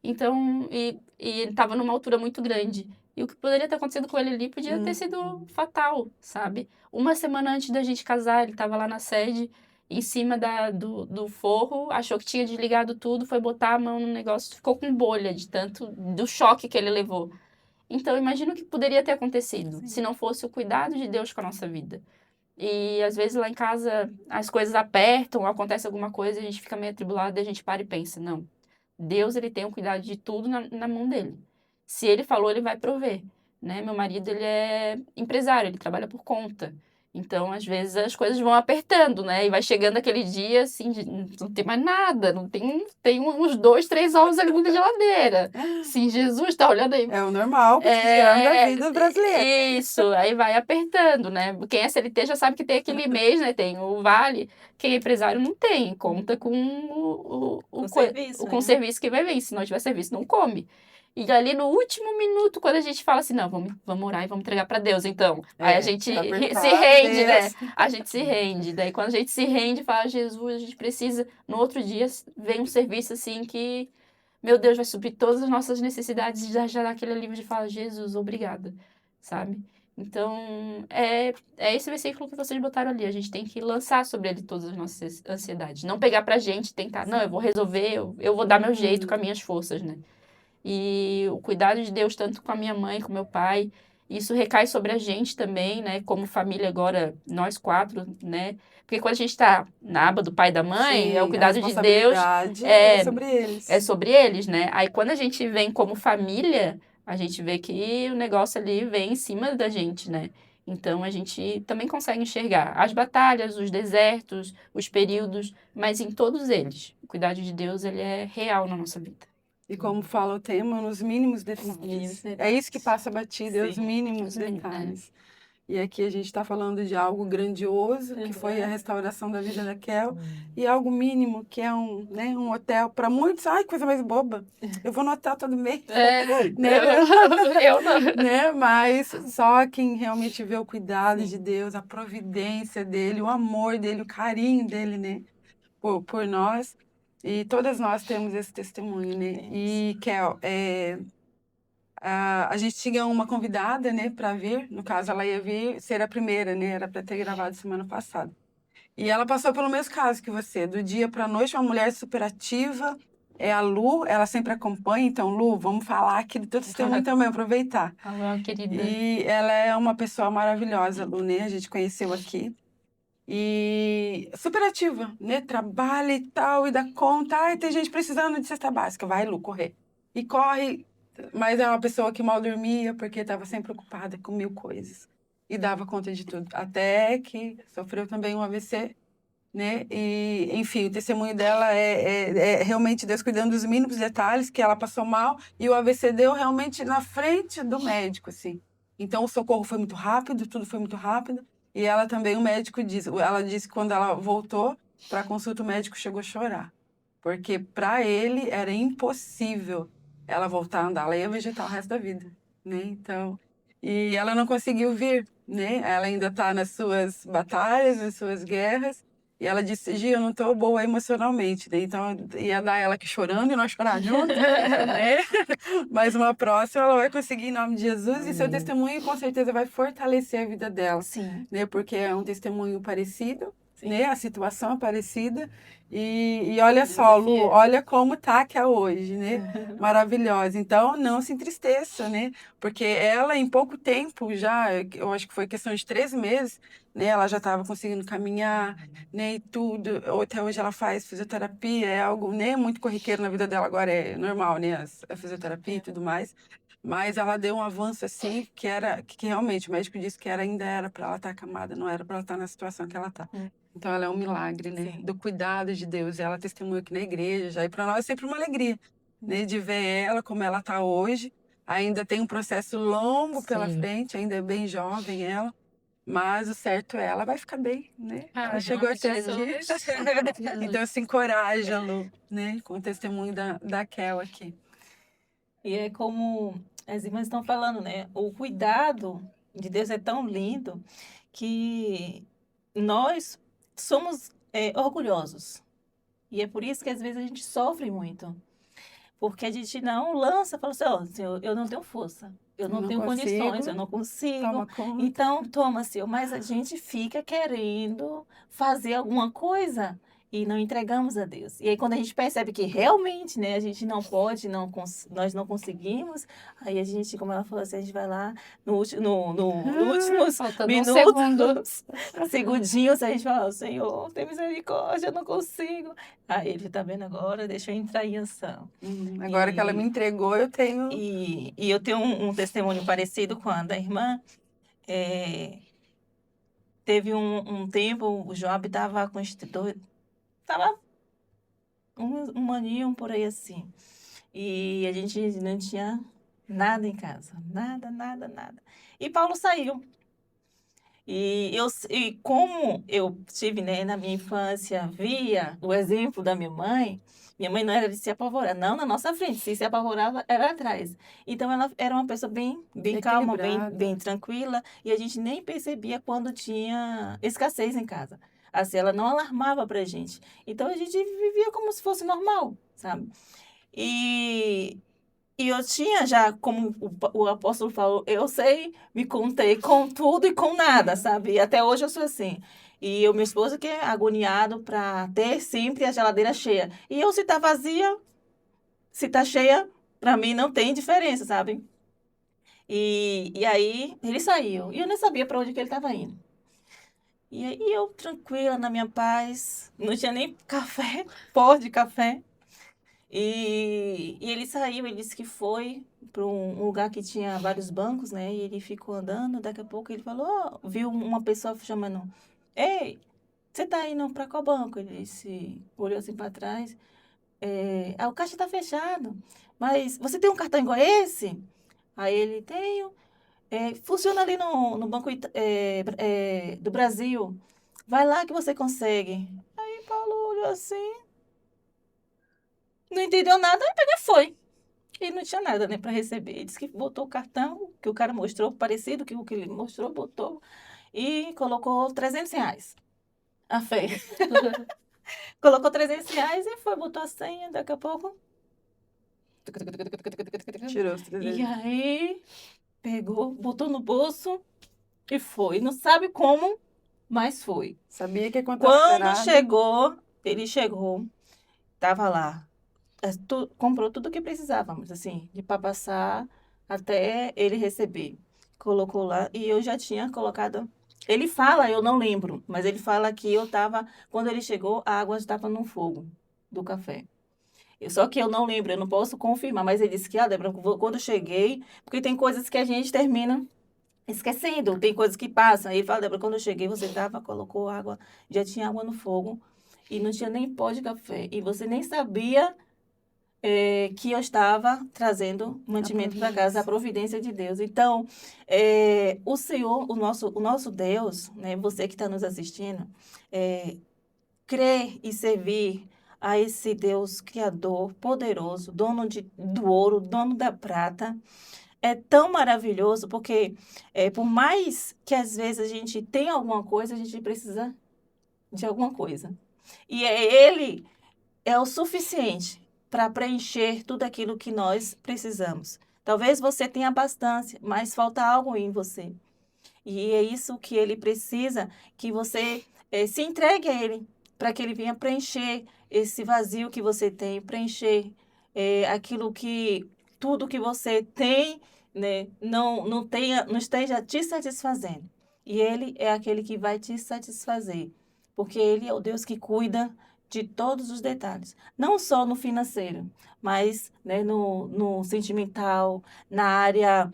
[SPEAKER 4] então, e ele estava numa altura muito grande. E o que poderia ter acontecido com ele ali podia ter sido fatal, sabe? Uma semana antes da gente casar, ele estava lá na sede, em cima do forro, achou que tinha desligado tudo, foi botar a mão no negócio, ficou com bolha de tanto, do choque que ele levou. Então, imagina o que poderia ter acontecido se não fosse o cuidado de Deus com a nossa vida. E às vezes lá em casa as coisas apertam, acontece alguma coisa, a gente fica meio atribulado e a gente para e pensa, não, Deus ele tem o cuidado de tudo na mão dele. Se ele falou, ele vai prover, né? Meu marido, ele é empresário, ele trabalha por conta. Então, às vezes, as coisas vão apertando, né? E vai chegando aquele dia, assim, não tem mais nada, tem uns 2, 3 ovos ali na geladeira. Sim, Jesus tá olhando aí.
[SPEAKER 1] É o normal, cotidiano da vida brasileira.
[SPEAKER 4] Isso, aí vai apertando, né? Quem é CLT já sabe que tem aquele mês, né? Tem o vale. Quem é empresário não tem, conta com
[SPEAKER 2] Serviço,
[SPEAKER 4] com o
[SPEAKER 2] né?
[SPEAKER 4] serviço que vai vir. Se não tiver serviço, não come. E ali no último minuto, quando a gente fala assim, não, vamos orar e vamos entregar para Deus, então. Aí a gente
[SPEAKER 1] pra apertar,
[SPEAKER 4] se rende, né?
[SPEAKER 1] Deus.
[SPEAKER 4] A gente se rende. Daí quando a gente se rende, fala, Jesus, a gente precisa. No outro dia vem um serviço assim que, meu Deus, vai suprir todas as nossas necessidades e já dá aquele alívio de falar, Jesus, obrigada, sabe? Então, é esse versículo que vocês botaram ali. A gente tem que lançar sobre ele todas as nossas ansiedades. Não pegar pra gente e tentar, não, eu vou resolver, eu vou dar meu jeito com as minhas forças, né? E o cuidado de Deus, tanto com a minha mãe, com meu pai, isso recai sobre a gente também, né? Como família agora, nós 4, né? Porque quando a gente está na aba do pai e da mãe,
[SPEAKER 1] Sim,
[SPEAKER 4] é o
[SPEAKER 1] a
[SPEAKER 4] cuidado de Deus,
[SPEAKER 1] responsabilidade é sobre eles.
[SPEAKER 4] é sobre eles, né? Aí quando a gente vem como família, a gente vê que o negócio ali vem em cima da gente, né? Então a gente também consegue enxergar as batalhas, os desertos, os períodos, mas em todos eles, o cuidado de Deus, ele é real na nossa vida.
[SPEAKER 1] E como fala o tema, nos mínimos
[SPEAKER 2] mínimos
[SPEAKER 1] detalhes.
[SPEAKER 2] detalhes.
[SPEAKER 1] É isso que passa batido, é os
[SPEAKER 2] Sim.
[SPEAKER 1] mínimos
[SPEAKER 4] Os mínimos,
[SPEAKER 1] detalhes. E aqui a gente está falando de algo grandioso, que foi a restauração da vida da Kel, e algo mínimo, que é um hotel. Para muitos, ai, coisa mais boba. Eu vou no hotel todo mês. Né?
[SPEAKER 4] Eu não.
[SPEAKER 1] Né? Mas só quem realmente vê o cuidado de Deus, a providência dele, o amor dele, o carinho dele, né? Por nós. E todas nós temos esse testemunho, né? E, Kel, a gente tinha uma convidada, né, para vir. No caso, ela ia vir ser a primeira, né? Era para ter gravado semana passada. E ela passou pelo mesmo caso que você. Do dia para a noite, uma mulher super ativa. É a Lu, ela sempre acompanha. Então, Lu, vamos falar aqui do teu testemunho também, aproveitar.
[SPEAKER 4] Alô, querida.
[SPEAKER 1] E ela é uma pessoa maravilhosa, Lu, né? A gente conheceu aqui. E super ativa, né? Trabalha e tal, e dá conta. Ai, tem gente precisando de cesta básica. Vai, Lu, correr. E corre, mas é uma pessoa que mal dormia porque estava sempre ocupada com 1000 coisas. E dava conta de tudo. Até que sofreu também um AVC, né? E, enfim, o testemunho dela é realmente Deus cuidando dos mínimos detalhes, que ela passou mal e o AVC deu realmente na frente do médico, assim. Então, o socorro foi muito rápido, tudo foi muito rápido. E ela também, o médico disse, ela disse que quando ela voltou para a consulta, o médico chegou a chorar. Porque para ele era impossível ela voltar a andar, ela ia vegetar o resto da vida, né? Então, e ela não conseguiu vir, né? Ela ainda está nas suas batalhas, nas suas guerras. E ela disse, Gi, eu não tô boa emocionalmente, né? Então, eu ia dar ela aqui chorando e nós chorar juntos, né? Mas uma próxima ela vai conseguir em nome de Jesus e seu
[SPEAKER 3] Amém.
[SPEAKER 1] testemunho com certeza vai fortalecer a vida dela,
[SPEAKER 2] Sim.
[SPEAKER 1] né? Porque é um testemunho parecido,
[SPEAKER 2] Sim.
[SPEAKER 1] né? A situação é parecida. E olha só, Lu,
[SPEAKER 4] Desafio.
[SPEAKER 1] olha como tá que é hoje, né? Maravilhosa. Então, não se entristeça, né? Porque ela, em pouco tempo já, eu acho que foi questão de 3 meses, né? Ela já estava conseguindo caminhar, né? E tudo. Até hoje ela faz fisioterapia, é algo, né? Muito corriqueiro na vida dela, agora é normal, né? A fisioterapia e tudo mais. Mas ela deu um avanço assim que realmente o médico disse que ainda era para ela estar acamada, não era para ela estar na situação que ela está. Então ela é um milagre, né?
[SPEAKER 2] Sim.
[SPEAKER 1] Do cuidado de Deus. Ela testemunha aqui na igreja já. E para nós é sempre uma alegria, né? De ver ela como ela está hoje. Ainda tem um processo longo pela
[SPEAKER 3] Sim.
[SPEAKER 1] frente, ainda é bem jovem ela. Mas o certo é, ela vai ficar bem, né? Ela
[SPEAKER 4] Em
[SPEAKER 1] chegou
[SPEAKER 4] nome de
[SPEAKER 1] até aqui.
[SPEAKER 4] Jesus.
[SPEAKER 1] Então se encoraja, Lu, né? Com o testemunho da Kel aqui.
[SPEAKER 2] E é como as irmãs estão falando, né? O cuidado de Deus é tão lindo que nós somos orgulhosos. E é por isso que às vezes a gente sofre muito. Porque a gente não lança, fala assim, ó, Senhor, eu não tenho força, eu não
[SPEAKER 1] Não
[SPEAKER 2] tenho condições,
[SPEAKER 1] consigo.
[SPEAKER 2] eu não consigo.
[SPEAKER 1] Toma conta.
[SPEAKER 2] Então, toma, Senhor. Mas a gente fica querendo fazer alguma coisa e não entregamos a Deus. E aí, quando a gente percebe que realmente, né, a gente não pode, nós não conseguimos, aí a gente, como ela falou assim, a gente vai lá no últimos
[SPEAKER 3] Faltando um segundo.
[SPEAKER 2] minutos, segundinhos, a gente fala, "Ó, Senhor, tem misericórdia, eu não consigo." Aí ele tá vendo agora, deixa eu entrar em ação.
[SPEAKER 1] Agora que ela me entregou, eu tenho.
[SPEAKER 2] E eu tenho um testemunho parecido com a da irmã. Teve um tempo, o Job estava com estava um aninho por aí assim. E a gente não tinha nada em casa. Nada, nada, nada. E Paulo saiu. E como eu tive, né, na minha infância, via o exemplo da minha mãe não era de se apavorar, não na nossa frente, se apavorava era atrás. Então ela era uma pessoa bem calma,
[SPEAKER 1] Equilibrada.
[SPEAKER 2] bem tranquila, e a gente nem percebia quando tinha escassez em casa. Assim, ela não alarmava pra gente. Então a gente vivia como se fosse normal, sabe? E e eu tinha já, como o apóstolo falou, eu sei, me contei com tudo e com nada, sabe? E até hoje eu sou assim. E o meu esposo que é agoniado para ter sempre a geladeira cheia. E eu, se tá vazia, se tá cheia, para mim não tem diferença, sabe? E aí ele saiu. E eu nem sabia para onde que ele estava indo. E aí eu, tranquila, na minha paz, não tinha nem café, pó de café. E ele saiu, ele disse que foi para um lugar que tinha vários bancos, né? E ele ficou andando, daqui a pouco ele falou, ó, viu uma pessoa chamando, ei, você tá indo para qual banco? Ele disse, olhou assim para trás, o caixa tá fechado, mas você tem um cartão igual a esse? Aí ele, tenho, funciona ali no Banco do Brasil, vai lá que você consegue. Aí Paulo olhou assim, não entendeu nada, e pegou e foi. E não tinha nada, né, para receber. Ele disse que botou o cartão, que o cara mostrou, parecido que o que ele mostrou, botou e colocou R$ 300. A fé. Colocou R$ 300 e foi, botou a senha, daqui a pouco.
[SPEAKER 1] Tirou os
[SPEAKER 2] E
[SPEAKER 1] 300.
[SPEAKER 2] aí, pegou, botou no bolso e foi. Não sabe como, mas foi.
[SPEAKER 1] Sabia que ia contar
[SPEAKER 2] Quando
[SPEAKER 1] zerado.
[SPEAKER 2] ele chegou, tava lá. Comprou tudo o que precisávamos, assim, de para passar até ele receber. Colocou lá e eu já tinha colocado. Ele fala, eu não lembro, mas ele fala que eu estava. Quando ele chegou, a água estava no fogo do café. Só que eu não lembro, eu não posso confirmar, mas ele disse que, Débora, quando eu cheguei, porque tem coisas que a gente termina esquecendo, tem coisas que passam. Ele fala, Débora, quando eu cheguei, você colocou água, já tinha água no fogo e não tinha nem pó de café. E você nem sabia que eu estava trazendo mantimento para casa, a providência de Deus. Então, o Senhor, o nosso Deus, né, você que está nos assistindo, crer e servir a esse Deus criador, poderoso, dono do ouro, dono da prata, é tão maravilhoso, porque por mais que às vezes a gente tenha alguma coisa, a gente precisa de alguma coisa. E ele é o suficiente para preencher tudo aquilo que nós precisamos. Talvez você tenha bastante, mas falta algo em você. E é isso que ele precisa, que você se entregue a ele, para que ele venha preencher esse vazio que você tem, preencher aquilo que, tudo que você tem, né, não esteja te satisfazendo. E ele é aquele que vai te satisfazer, porque ele é o Deus que cuida de todos os detalhes, não só no financeiro, mas, né, no sentimental, na área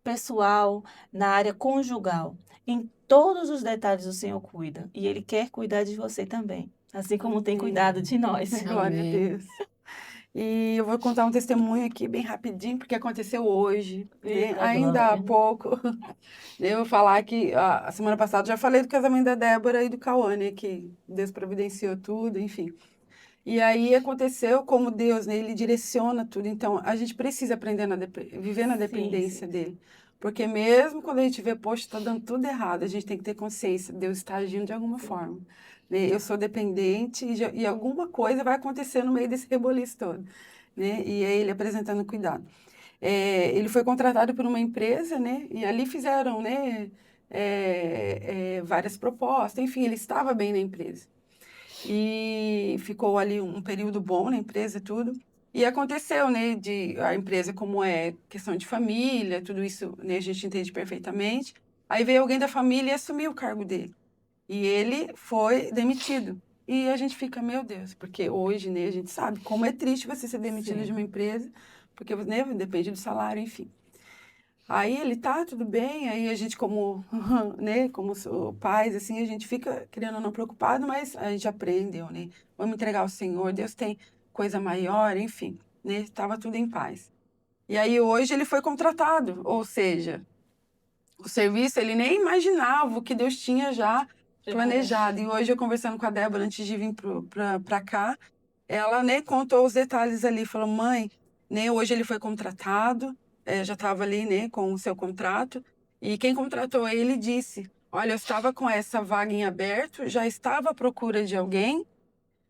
[SPEAKER 2] pessoal, na área conjugal. Em todos os detalhes o Senhor cuida. E Ele quer cuidar de você também. Assim como tem cuidado de nós.
[SPEAKER 1] Glória a
[SPEAKER 3] Amém.
[SPEAKER 1] Deus. E eu vou contar um testemunho aqui bem rapidinho, porque aconteceu hoje, né?
[SPEAKER 2] Eita,
[SPEAKER 1] Ainda há
[SPEAKER 2] glória.
[SPEAKER 1] pouco. Eu vou falar que a semana passada já falei do casamento da Débora e do Cauã, né? Que Deus providenciou tudo, enfim. E aí aconteceu como Deus, né? Ele direciona tudo. Então, a gente precisa aprender viver na
[SPEAKER 2] Sim,
[SPEAKER 1] dependência
[SPEAKER 2] sim.
[SPEAKER 1] dele. Porque mesmo quando a gente vê, poxa, está dando tudo errado, a gente tem que ter consciência, Deus está agindo de alguma forma, né? Eu sou dependente e alguma coisa vai acontecer no meio desse reboliço todo, né? E é ele apresentando cuidado. Ele foi contratado por uma empresa, né? E ali fizeram, né? Várias propostas, enfim, ele estava bem na empresa. E ficou ali um período bom na empresa, tudo. E aconteceu, né, a empresa, como é questão de família, tudo isso, né, a gente entende perfeitamente. Aí veio alguém da família e assumiu o cargo dele. E ele foi demitido. E a gente fica, meu Deus, porque hoje, né, a gente sabe como é triste você ser demitido
[SPEAKER 2] Sim.
[SPEAKER 1] de uma empresa, porque, né, depende do salário, enfim. Aí ele tá, tudo bem, aí a gente como, né, como pais, assim, a gente fica, querendo ou não, preocupado, mas a gente aprendeu, né? Vamos entregar ao Senhor, Deus tem coisa maior, enfim, né? Estava tudo em paz. E aí hoje ele foi contratado, ou seja, o serviço ele nem imaginava o que Deus tinha já planejado. E hoje eu conversando com a Débora antes de vir para cá, ela, né, contou os detalhes ali, falou, mãe, né, hoje ele foi contratado, já estava ali, né, com o seu contrato, e quem contratou ele disse, olha, eu estava com essa vaga em aberto, já estava à procura de alguém,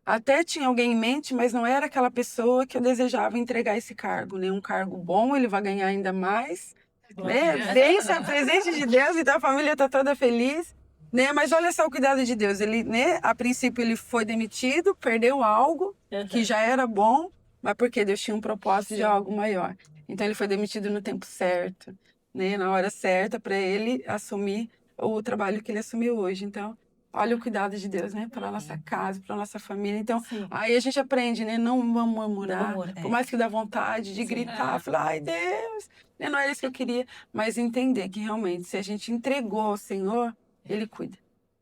[SPEAKER 1] até tinha alguém em mente, mas não era aquela pessoa que eu desejava entregar esse cargo, né, um cargo bom, ele vai ganhar ainda mais, né, bênção, é presente de Deus, então a família está toda feliz, né, mas olha só o cuidado de Deus, ele, né, a princípio ele foi demitido, perdeu algo, que já era bom, mas porque Deus tinha um propósito de
[SPEAKER 2] Sim.
[SPEAKER 1] algo maior. Então ele foi demitido no tempo certo, né, na hora certa para ele assumir o trabalho que ele assumiu hoje. Então, olha o cuidado de Deus, né, para nossa casa, para nossa família. Então,
[SPEAKER 2] Sim.
[SPEAKER 1] aí a gente aprende, né, não vamos murmurar,
[SPEAKER 2] murmura,
[SPEAKER 1] por mais que dá vontade de
[SPEAKER 2] Sim.
[SPEAKER 1] gritar, falar, ai Deus, né, não era isso que eu queria, mas entender que realmente se a gente entregou ao Senhor, Ele cuida,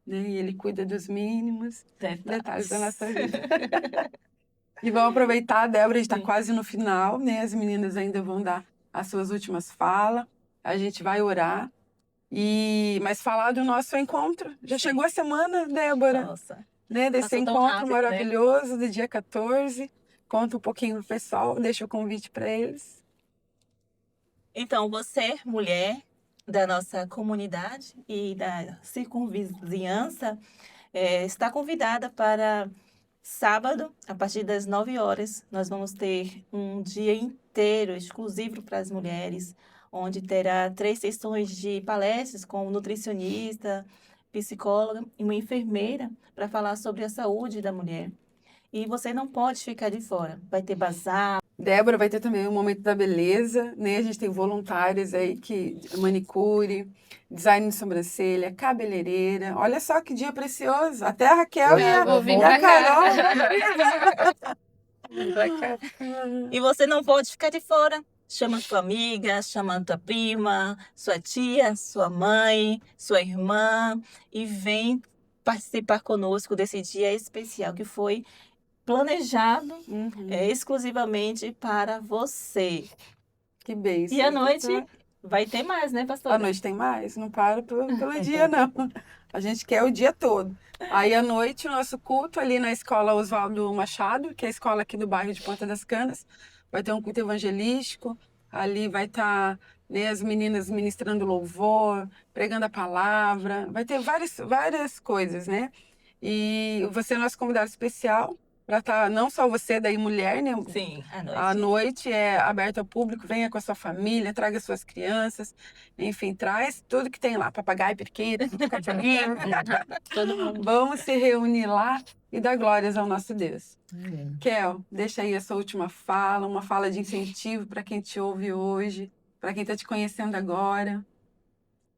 [SPEAKER 1] né, e Ele cuida dos mínimos detalhes da nossa vida. E vamos aproveitar, Débora, a gente está
[SPEAKER 2] Sim.
[SPEAKER 1] quase no final, né? As meninas ainda vão dar as suas últimas falas. A gente vai orar. Mas falar do nosso encontro. Já chegou a semana, Débora,
[SPEAKER 2] Nossa.
[SPEAKER 1] né? Desse
[SPEAKER 2] Passou tão
[SPEAKER 1] encontro
[SPEAKER 2] rápido, né?
[SPEAKER 1] maravilhoso do dia 14. Conta um pouquinho pro pessoal, deixa o convite para eles.
[SPEAKER 2] Então, você, mulher da nossa comunidade e da circunvizinhança, está convidada para sábado, a partir das 9 horas. Nós vamos ter um dia inteiro exclusivo para as mulheres, onde terá 3 sessões de palestras com nutricionista, psicóloga e uma enfermeira para falar sobre a saúde da mulher. E você não pode ficar de fora. Vai ter bazar.
[SPEAKER 1] Débora vai ter também o Momento da Beleza, né? A gente tem voluntários aí que manicure, design de sobrancelha, cabeleireira. Olha só que dia precioso. Até a Raquel
[SPEAKER 4] Eu vou vir
[SPEAKER 1] e
[SPEAKER 4] pra
[SPEAKER 1] a Carol.
[SPEAKER 2] E você não pode ficar de fora. Chama sua amiga, chama tua prima, sua tia, sua mãe, sua irmã e vem participar conosco desse dia especial que foi planejado exclusivamente para você.
[SPEAKER 1] Que bênção.
[SPEAKER 2] E à noite vai ter mais, né, pastora?
[SPEAKER 1] À noite tem mais, não para pelo dia, não. A gente quer o dia todo. Aí à noite, o nosso culto ali na escola Oswaldo Machado, que é a escola aqui do bairro de Ponta das Canas, vai ter um culto evangelístico. Ali vai estar né? As meninas ministrando louvor, pregando a palavra, vai ter várias coisas, né? E você é nosso convidado especial para estar, não só você, daí mulher, né?
[SPEAKER 2] Sim, à
[SPEAKER 1] A
[SPEAKER 2] noite.
[SPEAKER 1] noite é aberta ao público, venha com a sua família, traga suas crianças, enfim, traz tudo que tem lá, papagaio, periquito, cachorrinho.
[SPEAKER 4] Todo mundo.
[SPEAKER 1] Vamos se reunir lá e dar glórias ao nosso Deus.
[SPEAKER 3] Amém.
[SPEAKER 1] Kel, deixa aí a sua última fala, uma fala de incentivo para quem te ouve hoje, para quem está te conhecendo agora.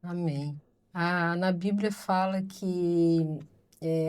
[SPEAKER 3] Amém. Na Bíblia fala que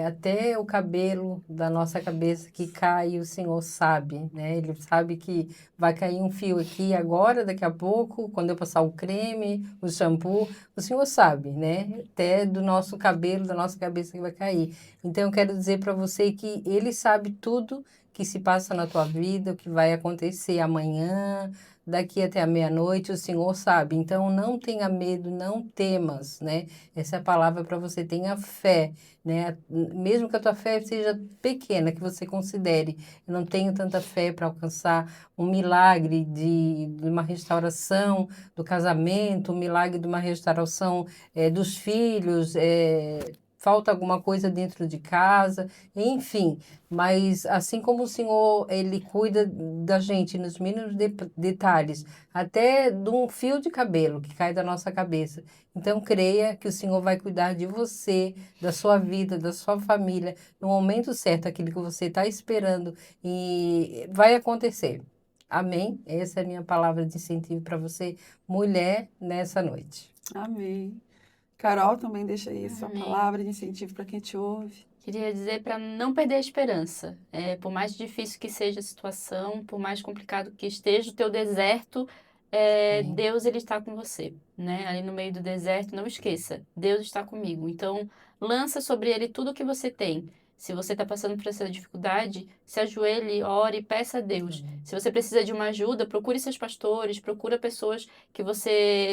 [SPEAKER 3] até o cabelo da nossa cabeça que cai, o Senhor sabe, né? Ele sabe que vai cair um fio aqui agora, daqui a pouco, quando eu passar o creme, o shampoo, o Senhor sabe, né? Até do nosso cabelo, da nossa cabeça que vai cair. Então, eu quero dizer para você que Ele sabe tudo que se passa na tua vida, o que vai acontecer amanhã, daqui até a meia-noite, o Senhor sabe. Então, não tenha medo, não temas, né? Essa é a palavra para você, tenha fé, né? Mesmo que a tua fé seja pequena, que você considere, eu não tenho tanta fé para alcançar um milagre de uma restauração do casamento, um milagre de uma restauração dos filhos, falta alguma coisa dentro de casa, enfim. Mas assim como o Senhor, Ele cuida da gente nos mínimos detalhes, até de um fio de cabelo que cai da nossa cabeça. Então, creia que o Senhor vai cuidar de você, da sua vida, da sua família, no momento certo, aquilo que você está esperando, e vai acontecer. Amém? Essa é a minha palavra de incentivo para você, mulher, nessa noite.
[SPEAKER 1] Amém. Carol, também deixa aí a sua
[SPEAKER 4] Amém.
[SPEAKER 1] palavra de incentivo para quem te ouve.
[SPEAKER 4] Queria dizer para não perder a esperança. Por mais difícil que seja a situação, por mais complicado que esteja o teu deserto,
[SPEAKER 3] Sim.
[SPEAKER 4] Deus ele está com você, né? Ali no meio do deserto, não esqueça, Deus está comigo. Então, lança sobre ele tudo o que você tem. Se você está passando por essa dificuldade, se ajoelhe, ore, peça a Deus. Se você precisa de uma ajuda, procure seus pastores, procura pessoas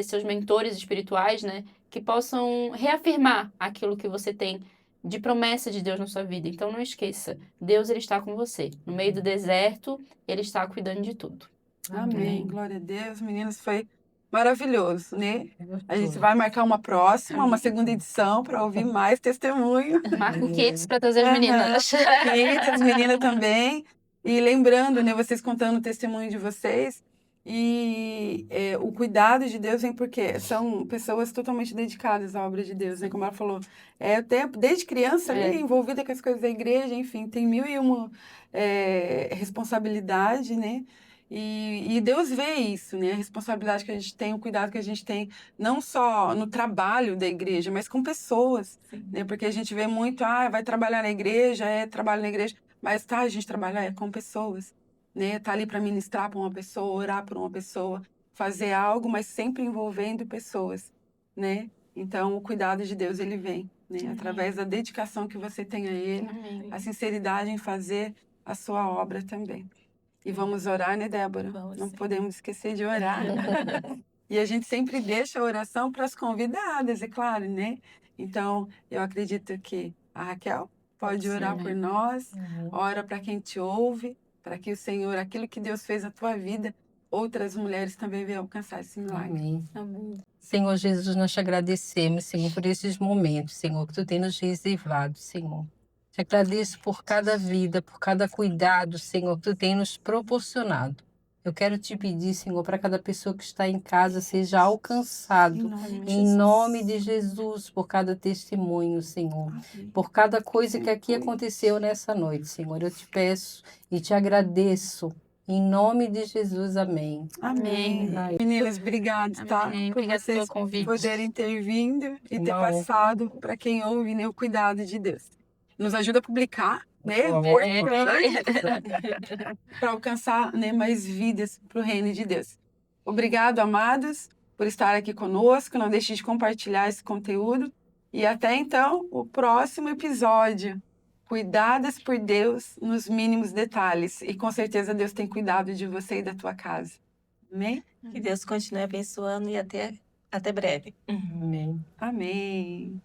[SPEAKER 4] seus mentores espirituais, né? Que possam reafirmar aquilo que você tem de promessa de Deus na sua vida. Então não esqueça, Deus ele está com você. No meio do deserto, ele está cuidando de tudo.
[SPEAKER 1] Amém. Glória a Deus, meninas, foi maravilhoso, né? A gente
[SPEAKER 3] Gostoso.
[SPEAKER 1] vai marcar uma próxima, uma segunda edição para ouvir mais testemunho.
[SPEAKER 4] Marca o Kids para trazer as
[SPEAKER 1] Aham.
[SPEAKER 4] meninas.
[SPEAKER 1] E as meninas também. E lembrando, né, vocês contando o testemunho de vocês. E o cuidado de Deus vem porque são pessoas totalmente dedicadas à obra de Deus, né? Como ela falou, o tempo, desde criança ali, envolvida com as coisas da igreja, enfim, tem mil e uma responsabilidade, né? E Deus vê isso, né? A responsabilidade que a gente tem, o cuidado que a gente tem, não só no trabalho da igreja, mas com pessoas, né? Porque a gente vê muito, vai trabalhar na igreja, trabalho na igreja, mas a gente trabalha com pessoas, né? Tá ali para ministrar para uma pessoa, orar por uma pessoa, fazer algo, mas sempre envolvendo pessoas, né? Então, o cuidado de Deus, ele vem, né? Através da dedicação que você tem a Ele,
[SPEAKER 4] Amém.
[SPEAKER 1] a sinceridade em fazer a sua obra também. E vamos orar, né, Débora?
[SPEAKER 2] Vamos,
[SPEAKER 1] Não
[SPEAKER 2] sim.
[SPEAKER 1] podemos esquecer de orar. E a gente sempre deixa a oração para as convidadas, é claro, né? Então, eu acredito que a Raquel pode orar por nós, ora para quem te ouve, para que o Senhor, aquilo que Deus fez na tua vida, outras mulheres também venham alcançar esse milagre.
[SPEAKER 3] Amém.
[SPEAKER 4] Amém.
[SPEAKER 3] Senhor Jesus, nós te agradecemos, Senhor, por esses momentos, Senhor, que tu tem nos reservado, Senhor. Te agradeço por cada vida, por cada cuidado, Senhor, que tu tem nos proporcionado. Eu quero te pedir, Senhor, para cada pessoa que está em casa seja alcançado, em nome de Jesus, por cada testemunho, Senhor, por cada coisa que aqui aconteceu nessa noite, Senhor. Eu te peço e te agradeço. Em nome de Jesus, amém.
[SPEAKER 1] Amém. Meninas, obrigado, tá?
[SPEAKER 4] Amém.
[SPEAKER 1] Por
[SPEAKER 4] Obrigada
[SPEAKER 1] vocês
[SPEAKER 4] pelo convite.
[SPEAKER 1] poderem ter vindo e ter
[SPEAKER 3] Uma honra.
[SPEAKER 1] passado para quem ouve, né, o cuidado de Deus. Nos ajuda a publicar, né? Para alcançar, né, mais vidas para o reino de Deus. Obrigado, amados, por estar aqui conosco. Não deixe de compartilhar esse conteúdo. E até então, o próximo episódio. Cuidadas por Deus nos mínimos detalhes. E com certeza Deus tem cuidado de você e da tua casa. Amém?
[SPEAKER 2] Que Deus continue abençoando e até breve.
[SPEAKER 3] Amém.
[SPEAKER 1] Amém.